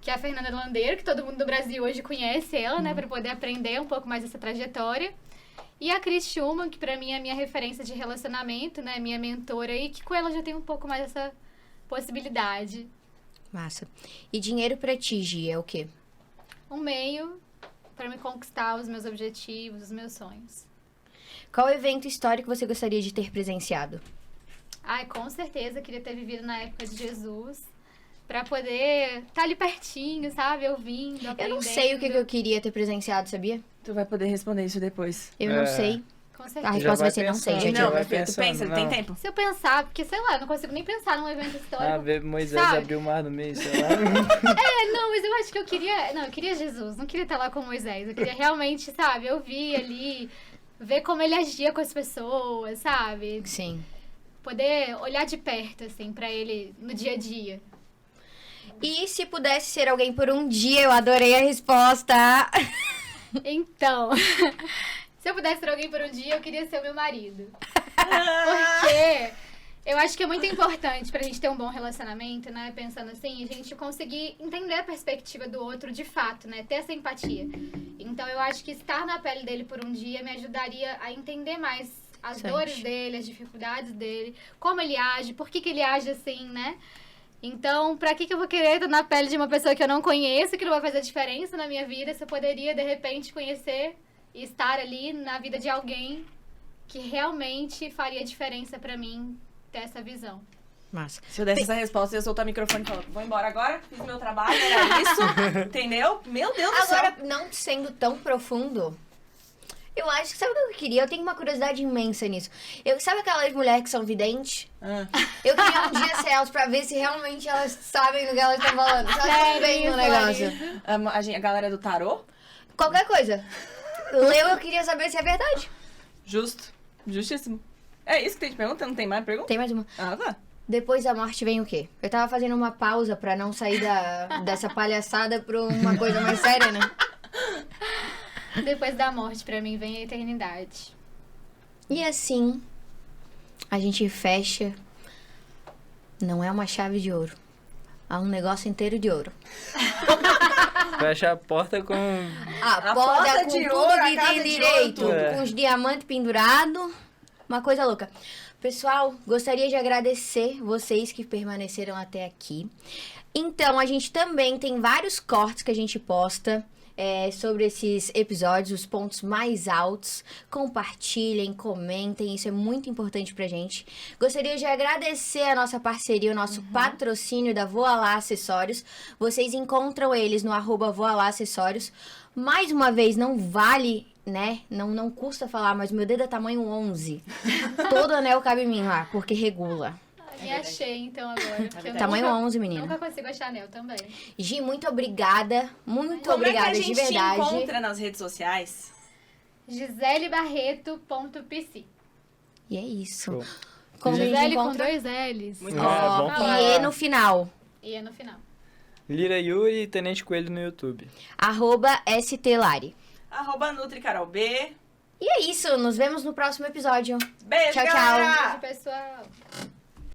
que é a Fernanda Landeiro, que todo mundo do Brasil hoje conhece ela, né? Pra poder aprender um pouco mais dessa trajetória. E a Cris Schumann, que pra mim é a minha referência de relacionamento, né? Minha mentora, e que com ela eu já tenho um pouco mais essa possibilidade. Massa. E dinheiro pra ti, Gi, é o quê? Um meio para me conquistar os meus objetivos, os meus sonhos. Qual evento histórico você gostaria de ter presenciado? Ai, com certeza, queria ter vivido na época de Jesus, para poder estar ali pertinho, sabe? Ouvindo, Eu aprendendo. não sei o que eu queria ter presenciado, sabia? Tu vai poder responder isso depois. Eu É. não sei. Com A certeza. resposta vai ser não sei, pensando, já Não, digo. meu filho, tu pensando, pensa, não. tem tempo? Se eu pensar, porque sei lá, eu não consigo nem pensar num evento histórico. Ah, ver Moisés Sabe? abriu o mar no meio, sei lá. Não, mas eu acho que eu queria... Não, eu queria Jesus, não queria estar lá com Moisés. Eu queria realmente, sabe, ouvir ali, ver como ele agia com as pessoas, sabe? Sim. Poder olhar de perto, assim, pra ele no dia a dia. E se pudesse ser alguém por um dia, eu adorei a resposta. Então, se eu pudesse ser alguém por um dia, eu queria ser o meu marido. Porque eu acho que é muito importante pra gente ter um bom relacionamento, né? Pensando assim, a gente conseguir entender a perspectiva do outro de fato, né? Ter essa empatia. Então, eu acho que estar na pele dele por um dia me ajudaria a entender mais as Sente. dores dele, as dificuldades dele, como ele age, por que que ele age assim, né? Então, pra que eu vou querer estar na pele de uma pessoa que eu não conheço, que não vai fazer diferença na minha vida, se eu poderia, de repente, conhecer e estar ali na vida de alguém que realmente faria diferença pra mim ter essa visão. Massa. Se eu desse essa resposta, eu ia soltar o microfone e falar, vou embora agora, fiz meu trabalho, era isso, entendeu? Meu Deus do céu. Agora, não sendo tão profundo, eu acho que sabe o que eu queria? Eu tenho uma curiosidade imensa nisso. Sabe aquelas mulheres que são videntes? Ah. Eu queria um dia ser elas pra ver se realmente elas sabem do que elas estão falando. Se elas estão bem no negócio. A galera do tarô? Qualquer coisa. Leu, eu queria saber se é verdade. Justo. Justíssimo. É isso que tem de pergunta? Não tem mais pergunta? Tem mais uma. Ah, tá. Depois da morte vem o quê? Eu tava fazendo uma pausa pra não sair dessa palhaçada pra uma coisa mais séria, né? Depois da morte, pra mim, vem a eternidade. E assim, a gente fecha. Não é uma chave de ouro. É um negócio inteiro de ouro. Fecha a porta com... A porta porta com de tudo ouro, a que casa tem de direito. ouro, tudo. Com os diamantes pendurados. Uma coisa louca. Pessoal, gostaria de agradecer vocês que permaneceram até aqui. Então, a gente também tem vários cortes que a gente posta sobre esses episódios, os pontos mais altos. Compartilhem, comentem, isso é muito importante pra gente. Gostaria de agradecer a nossa parceria, o nosso patrocínio da Voa Lá Acessórios. Vocês encontram eles no @voalaacessórios. Mais uma vez, não vale, né? Não custa falar, mas meu dedo é tamanho 11. Todo anel cabe em mim lá, porque regula. Me achei, então, agora. porque eu Tamanho nunca, 11, menina. Nunca consigo achar anel também. Gi, muito obrigada. Muito Como obrigada, é que a gente de verdade. te encontra nas redes sociais? GiselleBarreto.pc. E é isso. Show. Como a gente Gisele com encontra... 2 L's. Muito Ah, Ó, bom e falar. E no final. E é no final. Lira Yuri e Tenente Coelho no YouTube. @STLari. @NutriCarolB. E é isso. Nos vemos no próximo episódio. Beijo, Tchau, tchau. galera! Beijo, pessoal.